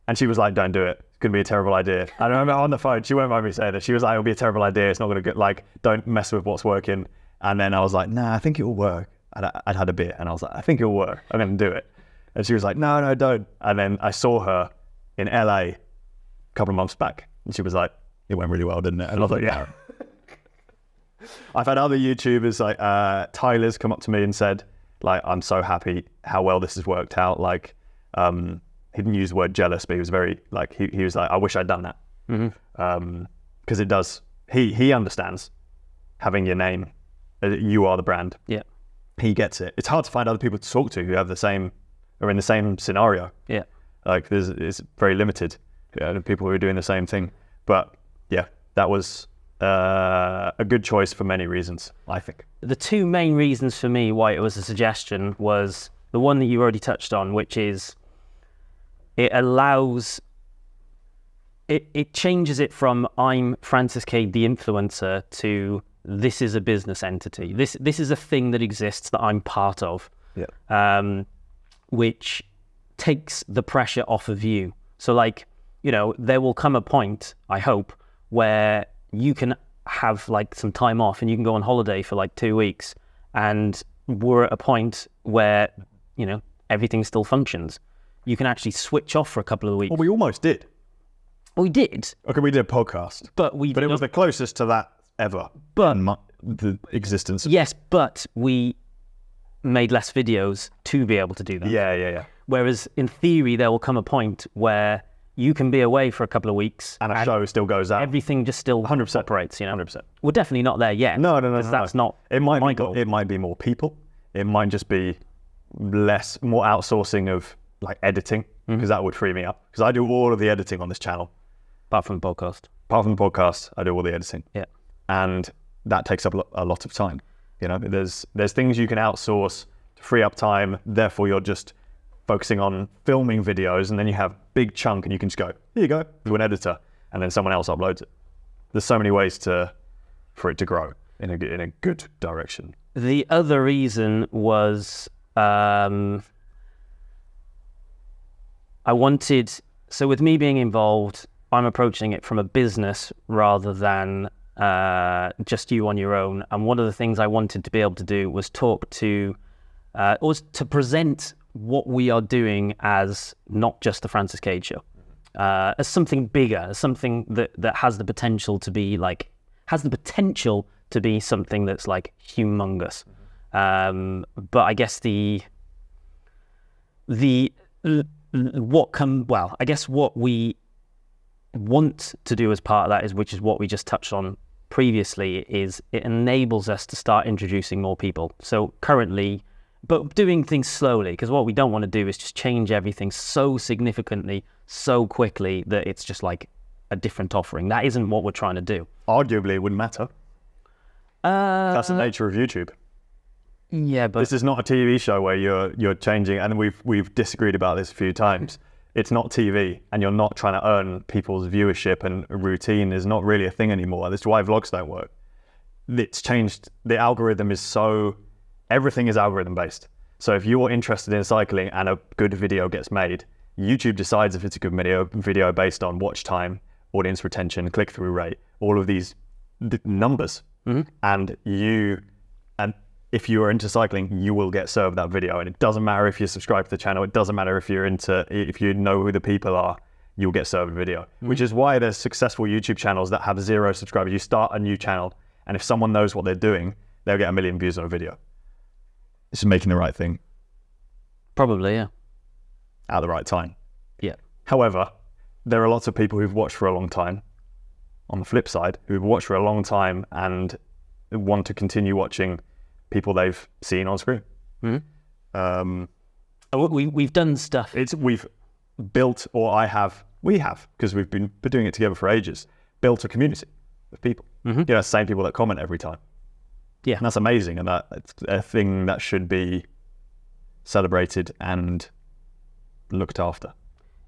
And she was like, don't do it. It's going to be a terrible idea. I remember on the phone, she won't mind me saying this. She was like, it'll be a terrible idea. It's not going to get, like, don't mess with what's working. And then I was like, nah, I think it'll work. I'd had a beer and I was like, I think it'll work. I'm going to do it. And she was like, no, don't. And then I saw her in LA a couple of months back. And she was like, it went really well, didn't it? And I was like, yeah. I've had other YouTubers, like Tyler's come up to me and said, like, I'm so happy how well this has worked out. Like, he didn't use the word jealous, but he was very, like, he was like, I wish I'd done that. Because it does, he understands having your name, you are the brand. Yeah. He gets it. It's hard to find other people to talk to who have the same, or in the same scenario. Yeah. Like, it's very limited, people who are doing the same thing. But yeah, that was a good choice for many reasons, I think. The two main reasons for me why it was a suggestion was the one that you already touched on, which is it allows, it changes it from I'm Francis Cade, the influencer, to this is a business entity. This is a thing that exists that I'm part of, which takes the pressure off of you. So, like, there will come a point, I hope, where you can have like some time off and you can go on holiday for like 2 weeks, and we're at a point where, everything still functions. You can actually switch off for a couple of weeks. Well, we almost did. We did. Okay, we did a podcast. But it was the closest to that ever. But the existence. Yes, but we made less videos to be able to do that. Yeah. Whereas in theory, there will come a point where you can be away for a couple of weeks and a show still goes out. Everything just still 100% operates, 100%. We're definitely not there yet. No. That's not it might my be, goal. It might be more people. It might just be more outsourcing of like editing, because that would free me up. Because I do all of the editing on this channel. Apart from the podcast. I do all the editing. Yeah. And that takes up a lot of time. There's things you can outsource to free up time. Therefore, you're just focusing on filming videos, and then you have big chunk, and you can just go, here you go, to an editor, and then someone else uploads it. There's so many ways for it to grow in a good direction. The other reason was I wanted. So with me being involved, I'm approaching it from a business rather than just you on your own. And one of the things I wanted to be able to do was talk to, was to present what we are doing as not just the Francis Cade Show, as something bigger, as something that has the potential to be something that's like humongous. But I guess what we want to do as part of that which is what we just touched on previously, is it enables us to start introducing more people. So currently, but doing things slowly, because what we don't want to do is just change everything so significantly, so quickly that it's just like a different offering. That isn't what we're trying to do. Arguably, it wouldn't matter. That's the nature of YouTube. Yeah, but This is not a TV show where you're changing, and we've disagreed about this a few times. It's not TV, and you're not trying to earn people's viewership, and routine is not really a thing anymore. That's why vlogs don't work. It's changed. The algorithm is everything is algorithm based. So if you're interested in cycling and a good video gets made, YouTube decides if it's a good video based on watch time, audience retention, click-through rate, all of these numbers. And if you are into cycling, you will get served that video. And it doesn't matter if you're subscribed to the channel. It doesn't matter if you know who the people are, you'll get served a video. Which is why there's successful YouTube channels that have 0 subscribers. You start a new channel, and if someone knows what they're doing, they'll get 1 million views on a video. It's just making the right thing probably, yeah. at the right time. Yeah. However, there are lots of people who've watched for a long time, on the flip side, who've watched for a long time and want to continue watching people they've seen on screen. We've done stuff. We've built, or we have, because we've been doing it together for ages, built a community of people. Same people that comment every time. Yeah. And that's amazing, and that's a thing that should be celebrated and looked after.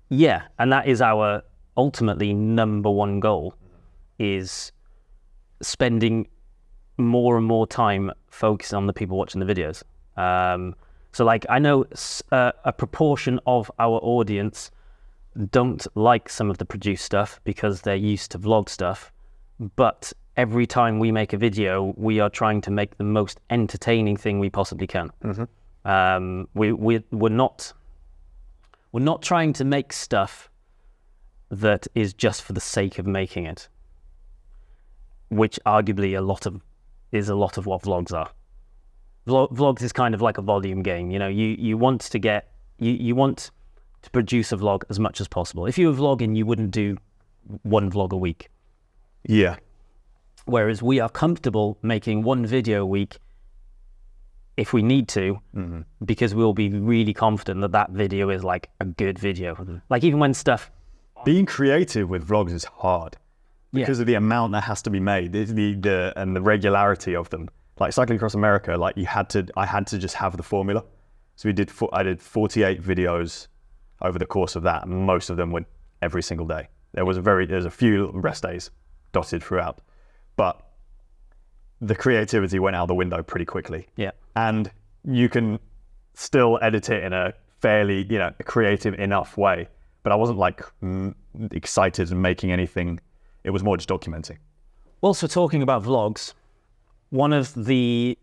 Yeah, and that is our ultimately number one goal, is spending more and more time focusing on the people watching the videos. So like, I know a proportion of our audience don't like some of the produced stuff because they're used to vlog stuff, but every time we make a video, we are trying to make the most entertaining thing we possibly can. We're not trying to make stuff that is just for the sake of making it, which arguably is a lot of what vlogs are. Vlogs is kind of like a volume game. You want to produce a vlog as much as possible. If you were vlogging, you wouldn't do one vlog a week. Yeah. Whereas we are comfortable making one video a week if we need to, because we'll be really confident that video is like a good video. Like, even when stuff... Being creative with vlogs is hard because of the amount that has to be made, and the regularity of them. Like Cycling Across America, like I had to just have the formula. So I did 48 videos over the course of that, and most of them were every single day. There's a few rest days dotted throughout, but the creativity went out the window pretty quickly. Yeah. And you can still edit it in a fairly, creative enough way. But I wasn't like excited and making anything. It was more just documenting. Also, talking about vlogs, one of the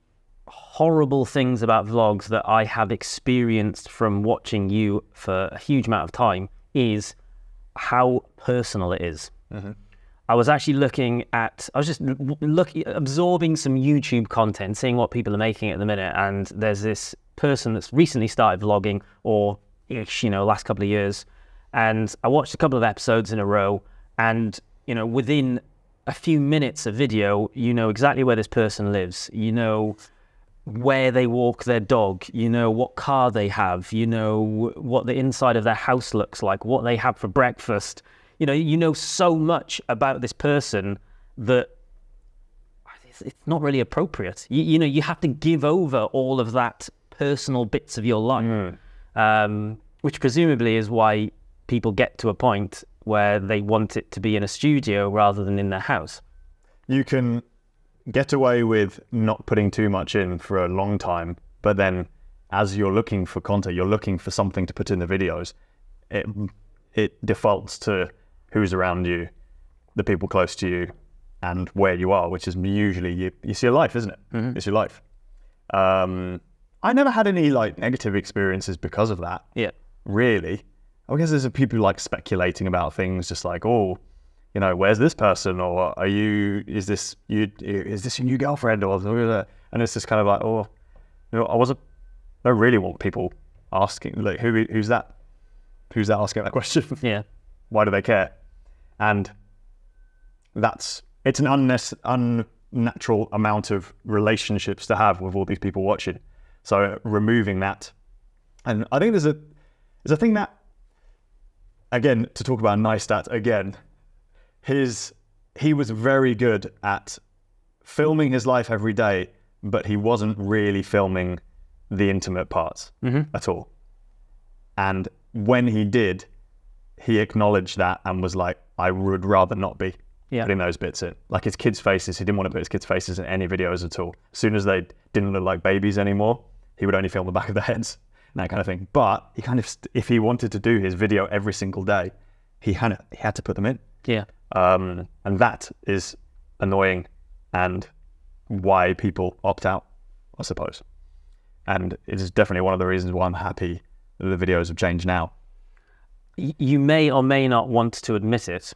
horrible things about vlogs that I have experienced from watching you for a huge amount of time is how personal it is. I was actually absorbing some YouTube content, seeing what people are making at the minute, and there's this person that's recently started vlogging, or last couple of years, and I watched a couple of episodes in a row, and within a few minutes of video, you know exactly where this person lives, you know where they walk their dog, you know what car they have, you know what the inside of their house looks like, what they have for breakfast. You know so much about this person that it's not really appropriate. You have to give over all of that personal bits of your life, which presumably is why people get to a point where they want it to be in a studio rather than in their house. You can get away with not putting too much in for a long time, but then as you're looking for content, you're looking for something to put in the videos, it defaults to who's around you, the people close to you, and where you are, which is usually it's your life, isn't it? It's your life. I never had any negative experiences because of that. Yeah. Really. I guess there's people speculating about things, just like, where's this person, or is this your new girlfriend, or and it's just kind of like, I don't really want people asking, like, who's that asking that question? Yeah. Why do they care? And it's an unnatural amount of relationships to have with all these people watching. So removing that, and I think there's a thing that, again, to talk about Neistat again, he was very good at filming his life every day, but he wasn't really filming the intimate parts at all. And when he did, he acknowledged that and was like, I would rather not be putting those bits in. Like his kids' faces, he didn't want to put his kids' faces in any videos at all. As soon as they didn't look like babies anymore, he would only film the back of their heads, that kind of thing. But he kind of, if he wanted to do his video every single day, he had to put them in. Yeah. And that is annoying and why people opt out, I suppose. And it is definitely one of the reasons why I'm happy that the videos have changed now. You may or may not want to admit it.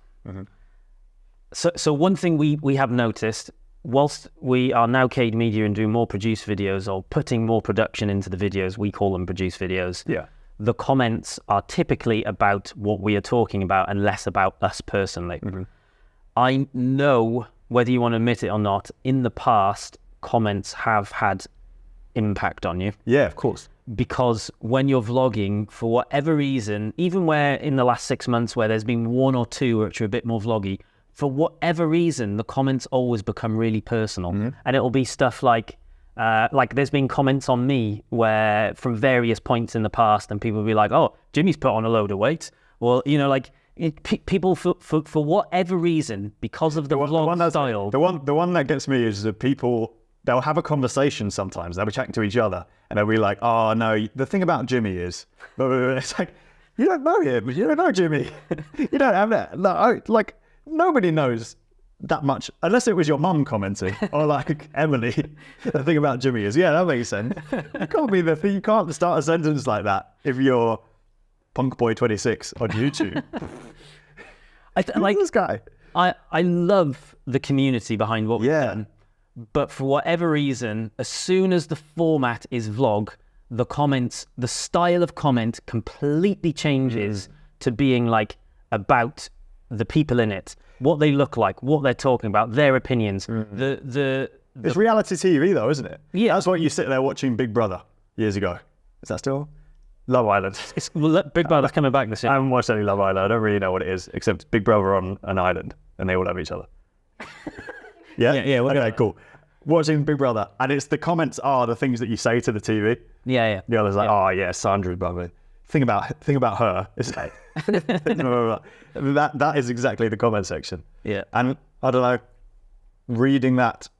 So one thing we have noticed, whilst we are now Cade Media and do more produced videos or putting more production into the videos, we call them produced videos. Yeah. The comments are typically about what we are talking about and less about us personally. I know, whether you want to admit it or not, in the past, comments have had impact on you. Yeah, of course. Because when you're vlogging, for whatever reason, even where in the last 6 months where there's been one or two which are a bit more vloggy, for whatever reason, the comments always become really personal. And it'll be stuff like there's been comments on me where from various points in the past, and people will be like, oh, Jimmy's put on a load of weight. Well, you know, like people for whatever reason, because of the vlog style. The one that gets me is that people, they'll have a conversation sometimes. They'll be chatting to each other and they'll be like, oh no, the thing about Jimmy is, it's like, you don't know him. You don't know Jimmy. You don't have that. No, like nobody knows that much, unless it was your mum commenting or like Emily. The thing about Jimmy is, yeah, that makes sense. You can't be the thing. You can't start a sentence like that if you're Punkboy26 on YouTube. Like this guy. I love the community behind what we've done, but for whatever reason, as soon as the format is vlog, the comments, the style of comment completely changes to being like about the people in it, what they look like, what they're talking about, their opinions. It's reality TV though, isn't it? Yeah. That's what you sit there watching Big Brother years ago. Is that still? Love Island. Big Brother's coming back this year. I haven't watched any Love Island. I don't really know what it is, except Big Brother on an island and they all love each other. Yeah? Yeah. Okay, cool. Watching Big Brother, and it's the comments are the things that you say to the TV. Yeah. The other's like, oh yeah, Sandra's bubbly. Think about her. It's like, that is exactly the comment section. Yeah. And I don't know, reading that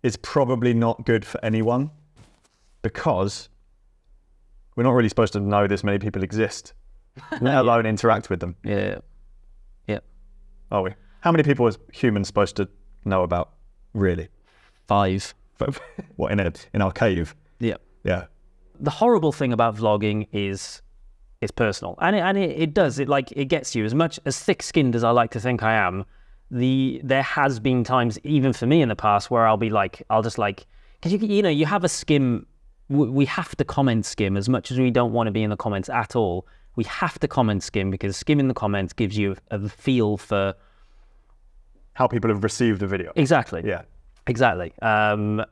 is probably not good for anyone, because we're not really supposed to know this many people exist, let alone interact with them. Yeah. Are we? How many people is humans supposed to know about, really? 5. What, in our cave? Yeah. Yeah. The horrible thing about vlogging is it's personal, and it does, it gets you. As much as thick-skinned as I like to think I am, there has been times, even for me in the past, where I'll just because you have a skim. We have to comment skim as much as we don't want to be in the comments at all. We have to comment skim, because skimming the comments gives you a feel for how people have received the video. Exactly. Yeah. Exactly. And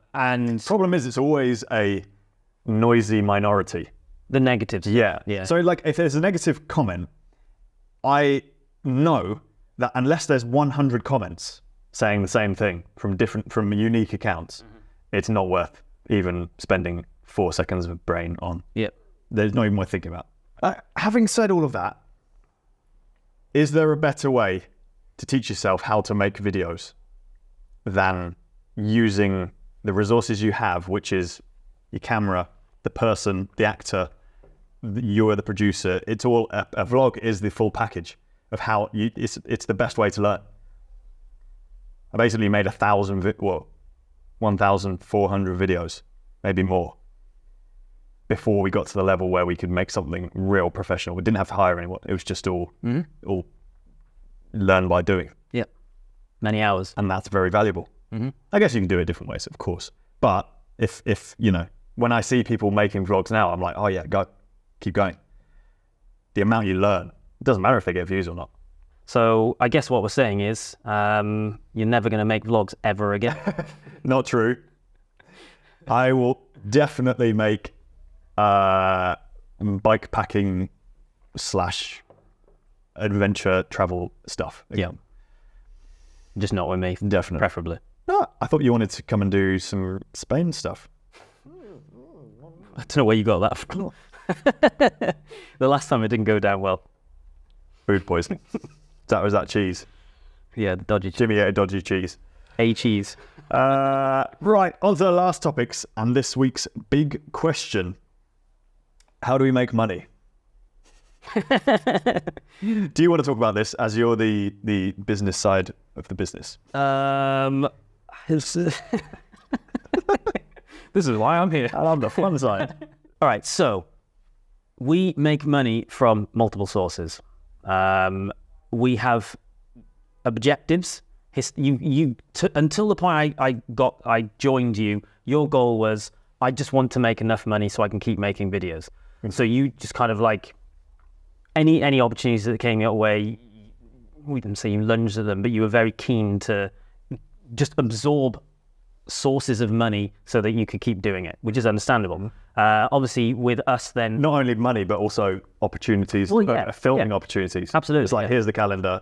problem is, it's always a noisy minority. The negatives. Yeah. So if there's a negative comment, I know that unless there's 100 comments saying the same thing from unique accounts, it's not worth even spending 4 seconds of brain on. Yep. There's not even worth thinking about. Having said all of that, is there a better way to teach yourself how to make videos than using the resources you have, which is your camera, the person, the actor, you're the producer? It's all a vlog is the full package of how it's the best way to learn. I basically made 1,400 videos, maybe more, before we got to the level where we could make something real professional. We didn't have to hire anyone. It was just all learn by doing. Yep. Many hours. And that's very valuable. I guess you can do it different ways, of course. But if when I see people making vlogs now, I'm like, oh yeah, go, keep going. The amount you learn, it doesn't matter if they get views or not. So I guess what we're saying is you're never going to make vlogs ever again. Not true. I will definitely make bike packing / adventure travel stuff again. Yeah. Just not with me. Definitely. Preferably. No, I thought you wanted to come and do some Spain stuff. I don't know where you got that from. The last time it didn't go down well. Food poisoning. Was that cheese? Yeah, the dodgy cheese. Jimmy ate a dodgy cheese. A cheese. Right, on to the last topics and this week's big question. How do we make money? Do you want to talk about this as you're the business side of the business? This is why I'm here. And I'm the fun side. All right, so we make money from multiple sources. We have objectives. Until the point I joined you, your goal was I just want to make enough money so I can keep making videos. So you just kind of like any opportunities that came your way, we didn't say you lunged at them, but you were very keen to just absorb sources of money so that you could keep doing it, which is understandable. Obviously, with us then... Not only money, but also opportunities, filming opportunities. Absolutely. It's like, here's the calendar.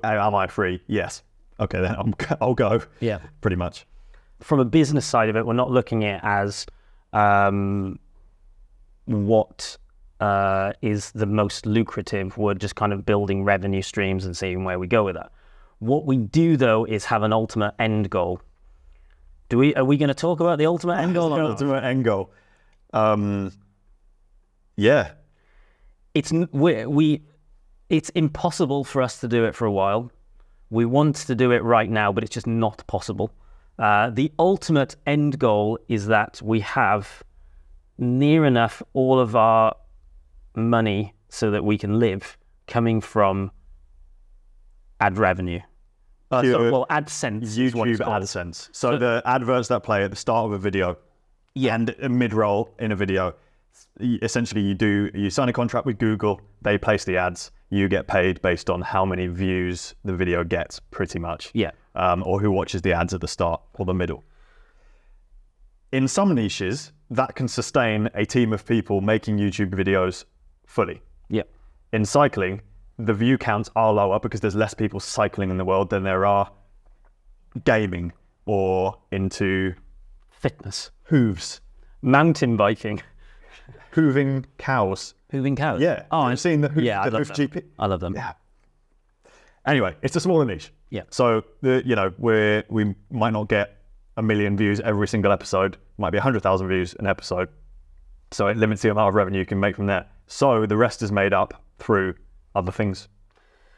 Am I free? Yes. Okay, then I'll go. Yeah. Pretty much. From a business side of it, we're not looking at it as what is the most lucrative. We're just kind of building revenue streams and seeing where we go with that. What we do, though, is have an ultimate end goal. Are we going to talk about the ultimate end goal? The ultimate end goal. Yeah. It's impossible for us to do it for a while. We want to do it right now, but it's just not possible. The ultimate end goal is that we have near enough all of our money so that we can live coming from ad revenue. AdSense. YouTube AdSense. So the adverts that play at the start of a video and mid-roll in a video, essentially you sign a contract with Google, they place the ads, you get paid based on how many views the video gets, pretty much. Yeah. Or who watches the ads at the start or the middle. In some niches, that can sustain a team of people making YouTube videos fully. Yeah. In cycling, the view counts are lower because there's less people cycling in the world than there are gaming or into fitness, hooves, mountain biking, hooving cows. Hooving cows? Yeah. Oh, I've seen the hoof, yeah, I love hoof them. GP. I love them. Yeah. Anyway, it's a smaller niche. Yeah. So we might not get 1 million views every single episode. Might be 100,000 views an episode. So it limits the amount of revenue you can make from there. So the rest is made up through other things.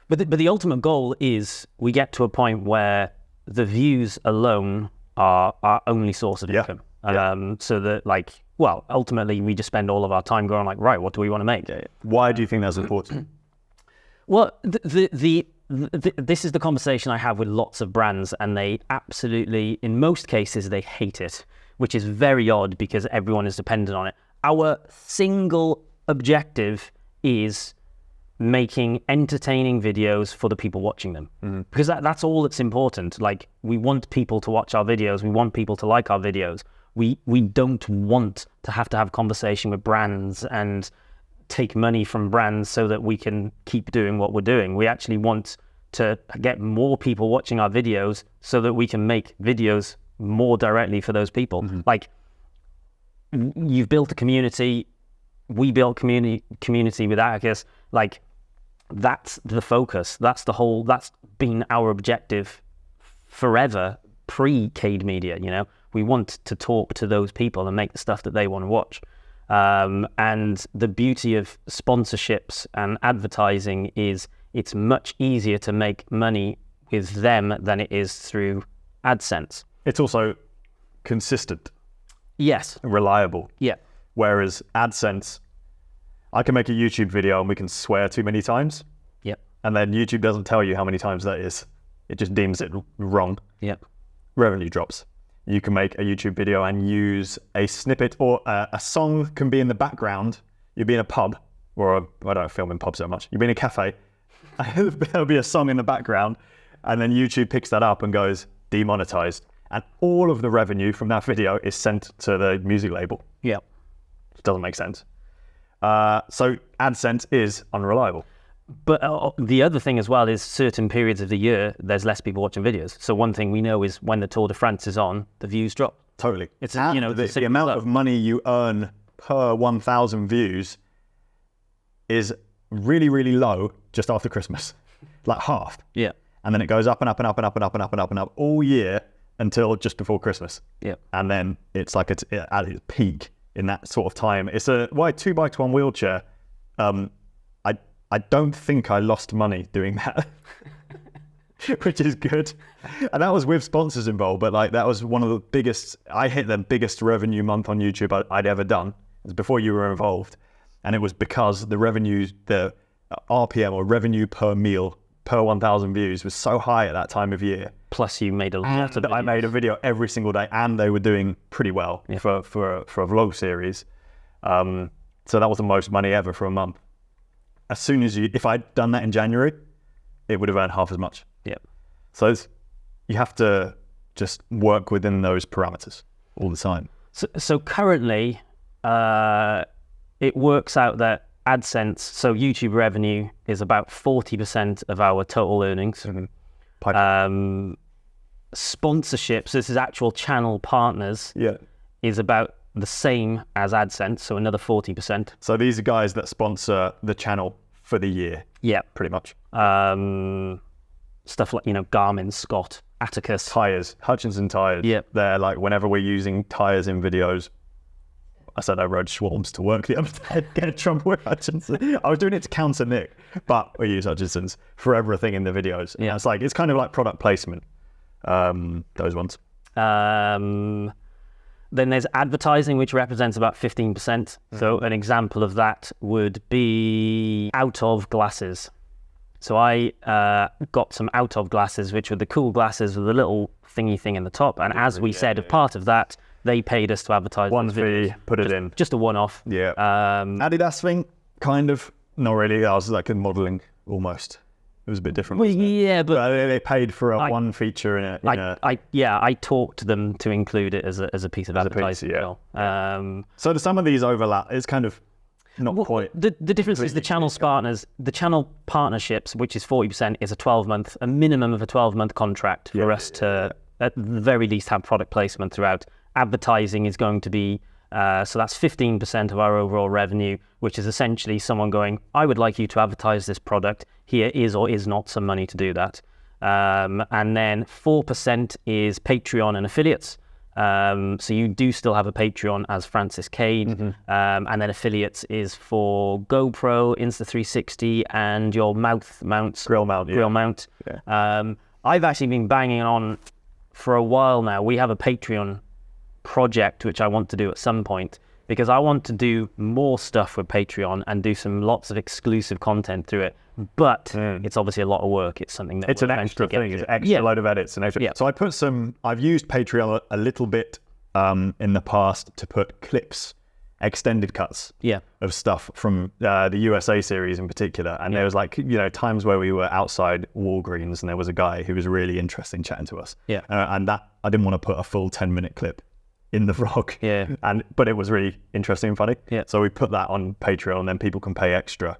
But the ultimate goal is we get to a point where the views alone are our only source of income. So that ultimately we just spend all of our time going like, right, what do we want to make? Why do you think that's important? Well, this is the conversation I have with lots of brands, and they absolutely, in most cases, they hate it, which is very odd because everyone is dependent on it. Our single objective is making entertaining videos for the people watching them, because that's all that's important. Like, we want people to watch our videos, we want people to like our videos. We don't want to have conversation with brands and take money from brands so that we can keep doing what we're doing. We actually want to get more people watching our videos so that we can make videos more directly for those people. Like, you've built a community, we built community with Attacus. Like, that's the focus. That's been our objective forever, pre-Cade Media, We want to talk to those people and make the stuff that they want to watch. And the beauty of sponsorships and advertising is it's much easier to make money with them than it is through AdSense. It's also consistent. Yes. Reliable. Yeah. Whereas AdSense, I can make a YouTube video and we can swear too many times. Yep. And then YouTube doesn't tell you how many times that is. It just deems it wrong. Yep. Revenue drops. You can make a YouTube video and use a snippet, or a song can be in the background. You'd be in a pub, or I don't film in pubs so much. You'd be in a cafe. There'll be a song in the background, and then YouTube picks that up and goes demonetized. And all of the revenue from that video is sent to the music label. Yeah. It doesn't make sense. So AdSense is unreliable. But the other thing as well is certain periods of the year, there's less people watching videos. So one thing we know is when the Tour de France is on, the views drop. Totally. It's the amount of money you earn per 1,000 views is really, really low just after Christmas, like half. Yeah. And then it goes up and up and up and up and up and up and up and up all year until just before Christmas. Yeah. And then it's like it's at its peak in that sort of time. It's a 2x1 wheelchair. I don't think I lost money doing that, which is good. And that was with sponsors involved, but like that was one of the biggest, I hit the biggest revenue month on YouTube I'd ever done. It was before you were involved. And it was because the revenue, the RPM or revenue per meal per 1,000 views was so high at that time of year. Plus you made a lot of videos. I made a video every single day and they were doing pretty well for a vlog series. So that was the most money ever for a month. As soon as if I'd done that in January, it would have earned half as much. Yeah. So you have to just work within those parameters all the time. So currently, it works out that AdSense, so YouTube revenue, is about 40% of our total earnings. Sponsorships, this is actual channel partners, is about the same as AdSense, so another 40%. So these are guys that sponsor the channel for the year. Yeah. Pretty much. Stuff like, Garmin, Scott, Attacus. Tires, Hutchinson tires. Yeah. They're like, whenever we're using tires in videos, I said I rode Schwalms to work the other day, get a Trump with Hutchinson. I was doing it to counter Nick, but we use Hutchinsons for everything in the videos. Yeah. And it's kind of like product placement, those ones. Then there's advertising, which represents about 15%. So an example of that would be out of glasses. So I got some out of glasses, which were the cool glasses with a little thingy thing in the top. And as we said, as part of that, they paid us to advertise. One fee, put it in. Just a one-off. Yeah. Adidas thing, kind of. Not really. I was like in modelling almost. It was a bit different. Well, yeah, but they paid for one feature in a. I talked them to include it as a piece of advertising. So do some of these overlap? It's kind of not quite. The difference is the channel partners, the channel partnerships, which is 40%, is a minimum of a 12-month contract for us to, at the very least, have product placement throughout. Advertising is going to be. So that's 15% of our overall revenue, which is essentially someone going, I would like you to advertise this product. Here is or is not some money to do that. And then 4% is Patreon and affiliates. So you do still have a Patreon as Francis Cade. And then affiliates is for GoPro, Insta360, and your grill mount. Yeah. I've actually been banging on for a while now. We have a Patreon project which I want to do at some point, because I want to do more stuff with Patreon and do lots of exclusive content through it, but it's obviously a lot of work. It's something that it's an extra thing. It's an extra load of edits and extra. So I've used Patreon a little bit in the past to put clips, extended cuts of stuff from the USA series in particular, and there was times where we were outside Walgreens and there was a guy who was really interesting chatting to us, and that I didn't want to put a full 10-minute clip in the vlog, but it was really interesting and funny. So we put that on Patreon, and then people can pay extra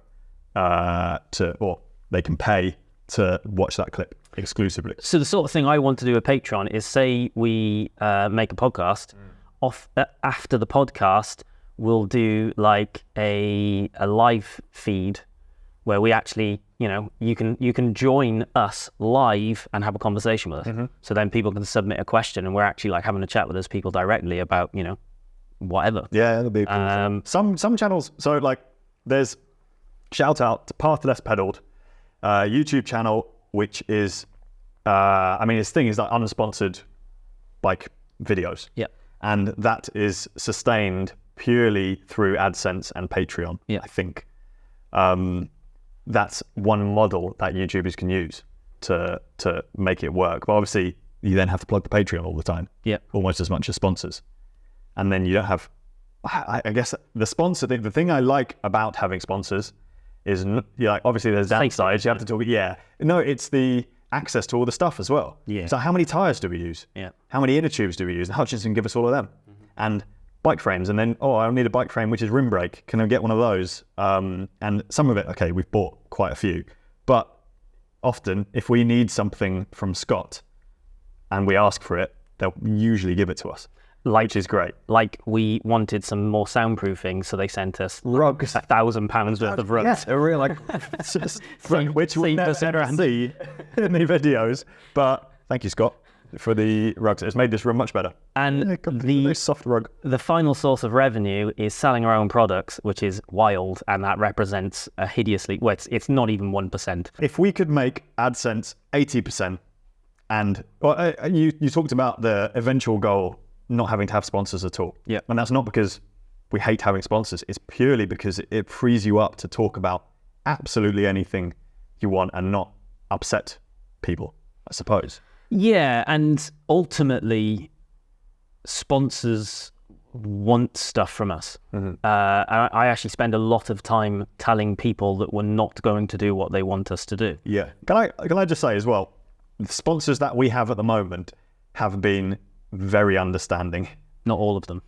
or they can pay to watch that clip exclusively. So the sort of thing I want to do with Patreon is, say we make a podcast, after the podcast we'll do like a live feed where we actually, you can join us live and have a conversation with us. So then people can submit a question and we're actually like having a chat with those people directly about, whatever. Yeah, that'll be cool. Some channels, so like there's shout out to Path Less Pedaled, YouTube channel, which is, his thing is like unsponsored bike videos. Yeah. And that is sustained purely through AdSense and Patreon, I think. That's one model that YouTubers can use to make it work. But obviously, you then have to plug the Patreon all the time, almost as much as sponsors. And then you don't have, I guess, the sponsor thing. The thing I like about having sponsors is, obviously there's downsides. You have to talk, No, it's the access to all the stuff as well. So how many tires do we use? How many inner tubes do we use? And Hutchinson give us all of them. And bike frames, and then I need a bike frame which is rim brake. Can I get one of those? And some of it, okay, we've bought quite a few, but often if we need something from Scott and we ask for it, they'll usually give it to us, which is great. Like we wanted some more soundproofing, so they sent us Rugs. £1,000 worth of rugs. Yes, a real which we'll never see in the videos. But thank you, Scott, for the rugs. It's made this room much better. And The soft rug. the final source of revenue is selling our own products, which is wild, and that represents a hideously, well, it's not even 1%. If we could make AdSense 80%, and you talked about the eventual goal not having to have sponsors at all. Yeah. And that's not because we hate having sponsors. It's purely because it frees you up to talk about absolutely anything you want and not upset people, I suppose. Yeah, and ultimately, sponsors want stuff from us. I actually spend a lot of time telling people that we're not going to do what they want us to do. Yeah. Can I just say as well, the sponsors that we have at the moment have been very understanding. Not all of them.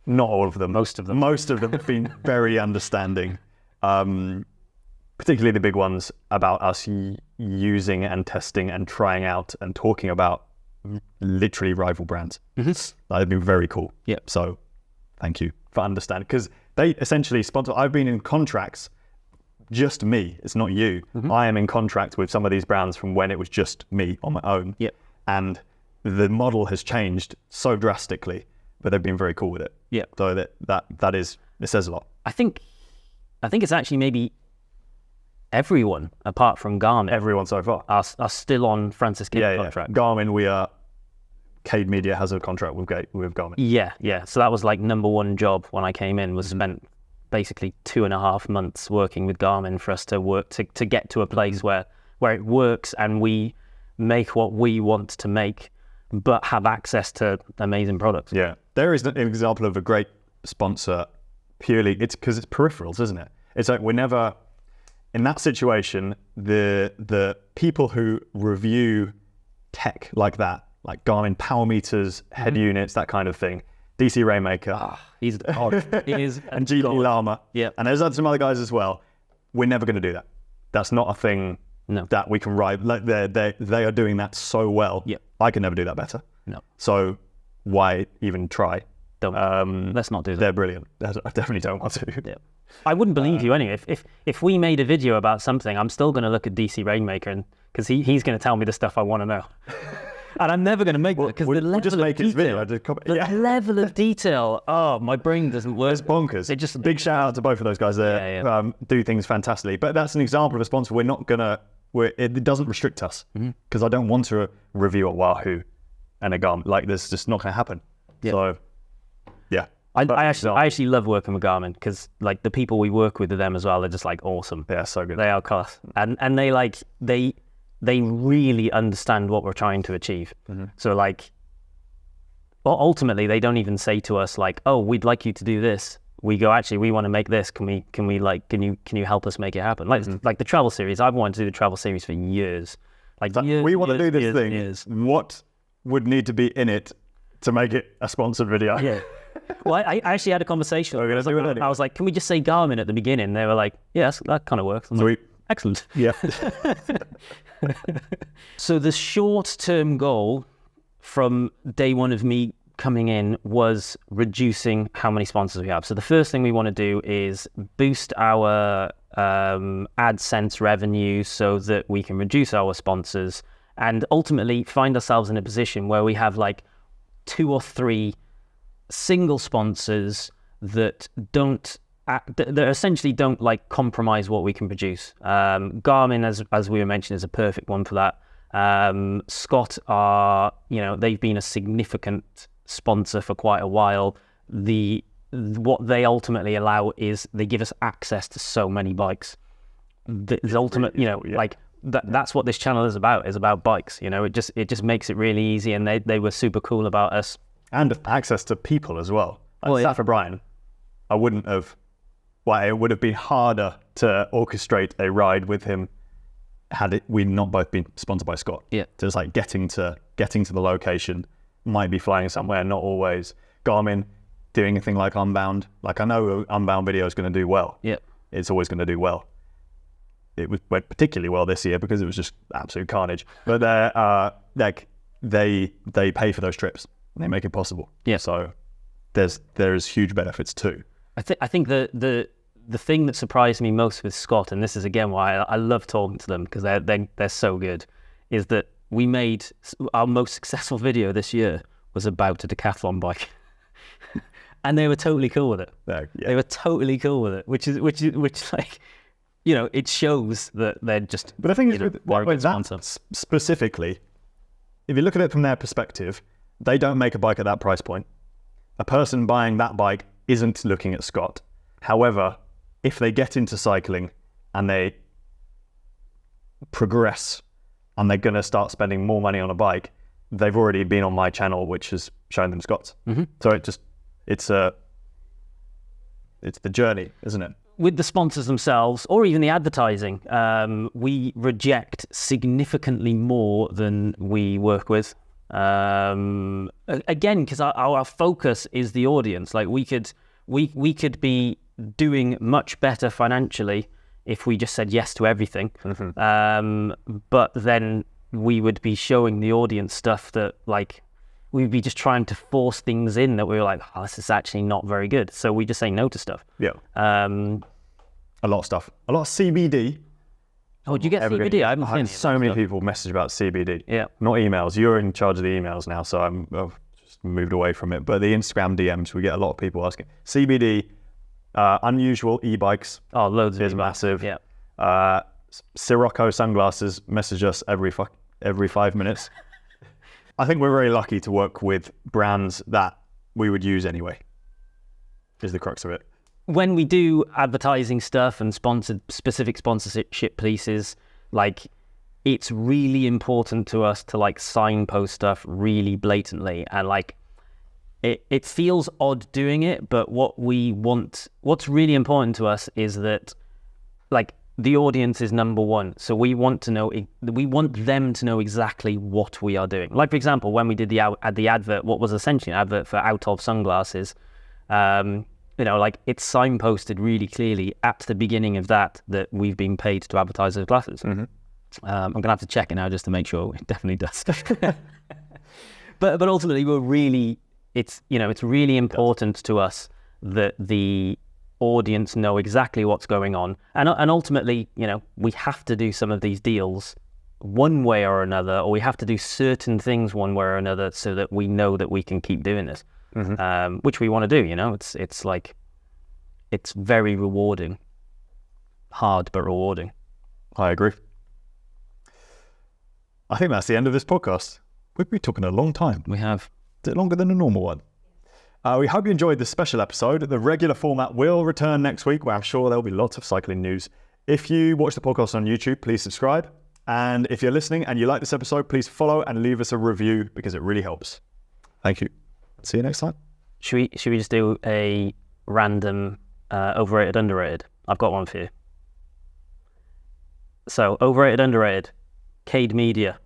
Not all of them. Most of them. Most of them have been very understanding. Particularly the big ones about us using and testing and trying out and talking about literally rival brands. They've been very cool. Yeah. So thank you for understanding, because they essentially sponsor. I've been in contracts, just me. It's not you. I am in contract with some of these brands from when it was just me on my own. Yep. And the model has changed so drastically, but they've been very cool with it. Yeah. So that is, it says a lot. I think it's actually maybe everyone apart from Garmin Everyone so far. are still on Francis Jimmi contract. Garmin, Cade Media has a contract with Garmin. Yeah. So that was like number one job when I came in, was spent basically 2.5 months working with Garmin for us to work to get to a place where it works and we make what we want to make, but have access to amazing products. Yeah. There is an example of a great sponsor. Purely, it's because it's peripherals, isn't it? It's like we're never in that situation. The people who review tech like that, like Garmin power meters, head units, that kind of thing. DC Rainmaker, He's he is and GD Llama. Yeah. And there's some other guys as well. We're never going to do that. That's not a thing that we can write. Like they are doing that so well. Yeah. I can never do that better. No. So why even try? Let's not do that. They're brilliant. I definitely don't want to. Yeah. I wouldn't believe you anyway. If we made a video about something, I'm still going to look at DC Rainmaker and because he's going to tell me the stuff I want to know. And I'm never going to make that because the level just make of his detail, video. the level of detail. Oh, my brain doesn't work. It's bonkers. It just big shout out to both of those guys there. Yeah. Do things fantastically. But that's an example of a sponsor. We're not gonna. It doesn't restrict us because I don't want to review a Wahoo and a Garmin. Like this, just not gonna happen. Yeah. So yeah. I actually love working with Garmin because like the people we work with them as well, they're just like awesome. Yeah, so good. They are class, and they really understand what we're trying to achieve. So like, well, ultimately they don't even say to us like, "Oh, we'd like you to do this." We go, "Actually, we want to make this. Can you help us make it happen?" Like the travel series. I've wanted to do the travel series for years. We want to do this thing. Years. What would need to be in it to make it a sponsored video? Yeah. Well, I actually had a conversation. I was like, "Can we just say Garmin at the beginning?" They were like, "Yes, that kind of works." I'm like, excellent. Yeah. So the short-term goal from day one of me coming in was reducing how many sponsors we have. So the first thing we want to do is boost our AdSense revenue so that we can reduce our sponsors and ultimately find ourselves in a position where we have like 2 or 3 single sponsors that essentially don't like compromise what we can produce. Garmin, as we were mentioning, is a perfect one for that. Scott they've been a significant sponsor for quite a while. What they ultimately allow is they give us access to so many bikes. That's what this channel is about bikes. It just makes it really easy, and they were super cool about us. And access to people as well. Like for Brian, I wouldn't have. Well, it would have been harder to orchestrate a ride with him had we not both been sponsored by Scott. Yeah. So it's like getting to the location, might be flying somewhere, not always. Garmin, doing a thing like Unbound. Like I know an Unbound video is going to do well. Yeah. It's always going to do well. It went particularly well this year because it was just absolute carnage. But like they pay for those trips and they make it possible. Yeah. So there's huge benefits too. I think the thing that surprised me most with Scott, and this is again why I love talking to them because they're so good, is that we made our most successful video this year was about a decathlon bike, and they were totally cool with it. Yeah. They were totally cool with it, which like, you know, it shows that they're just. But the thing is, they're a with good sponsor. that specifically, if you look at it from their perspective, they don't make a bike at that price point. A person buying that bike isn't looking at Scott. However, if they get into cycling and they progress and they're going to start spending more money on a bike, they've already been on my channel, which has shown them Scott's. Mm-hmm. So it's the journey, isn't it? With the sponsors themselves, or even the advertising, we reject significantly more than we work with. Again, because our focus is the audience. Like we could be doing much better financially if we just said yes to everything. Mm-hmm. But then we would be showing the audience stuff that, like, we'd be just trying to force things in that we were like, oh, this is actually not very good. So we just say no to stuff. Yeah. A lot of stuff. A lot of CBD. Oh, did you get CBD? I haven't I've seen had so many people message about CBD. Yeah. Not emails. You're in charge of the emails now, so I've just moved away from it. But the Instagram DMs, we get a lot of people asking. CBD, unusual e-bikes. Oh, loads of is emails. massive. Yeah. Sirocco sunglasses message us every 5 minutes. I think we're very lucky to work with brands that we would use anyway, is the crux of it. When we do advertising stuff and specific sponsorship pieces, like, it's really important to us to like signpost stuff really blatantly, and like it feels odd doing it, but what's really important to us is that, like, the audience is number one. So we want them to know exactly what we are doing. Like, for example, when we did the advert, what was essentially an advert for Out of sunglasses, you know, like, it's signposted really clearly at the beginning of that we've been paid to advertise those glasses. Mm-hmm. I'm gonna have to check it now just to make sure it definitely does. but ultimately, it's really important to us that the audience know exactly what's going on, and ultimately, you know, we have to do some of these deals one way or another, or we have to do certain things one way or another so that we know that we can keep doing this. Mm-hmm. Which we want to do. You know, it's like, it's very rewarding, hard but rewarding. I agree. I think that's the end of this podcast. We've been talking a long time. We have. Is it longer than a normal one? We hope you enjoyed this special episode. The regular format will return next week, where I'm sure there'll be lots of cycling news. If you watch the podcast on YouTube, please subscribe. And if you're listening and you like this episode, please follow and leave us a review, because it really helps. Thank you. See you next time. Should we just do a random overrated, underrated? I've got one for you. So, overrated, underrated. Cade Media.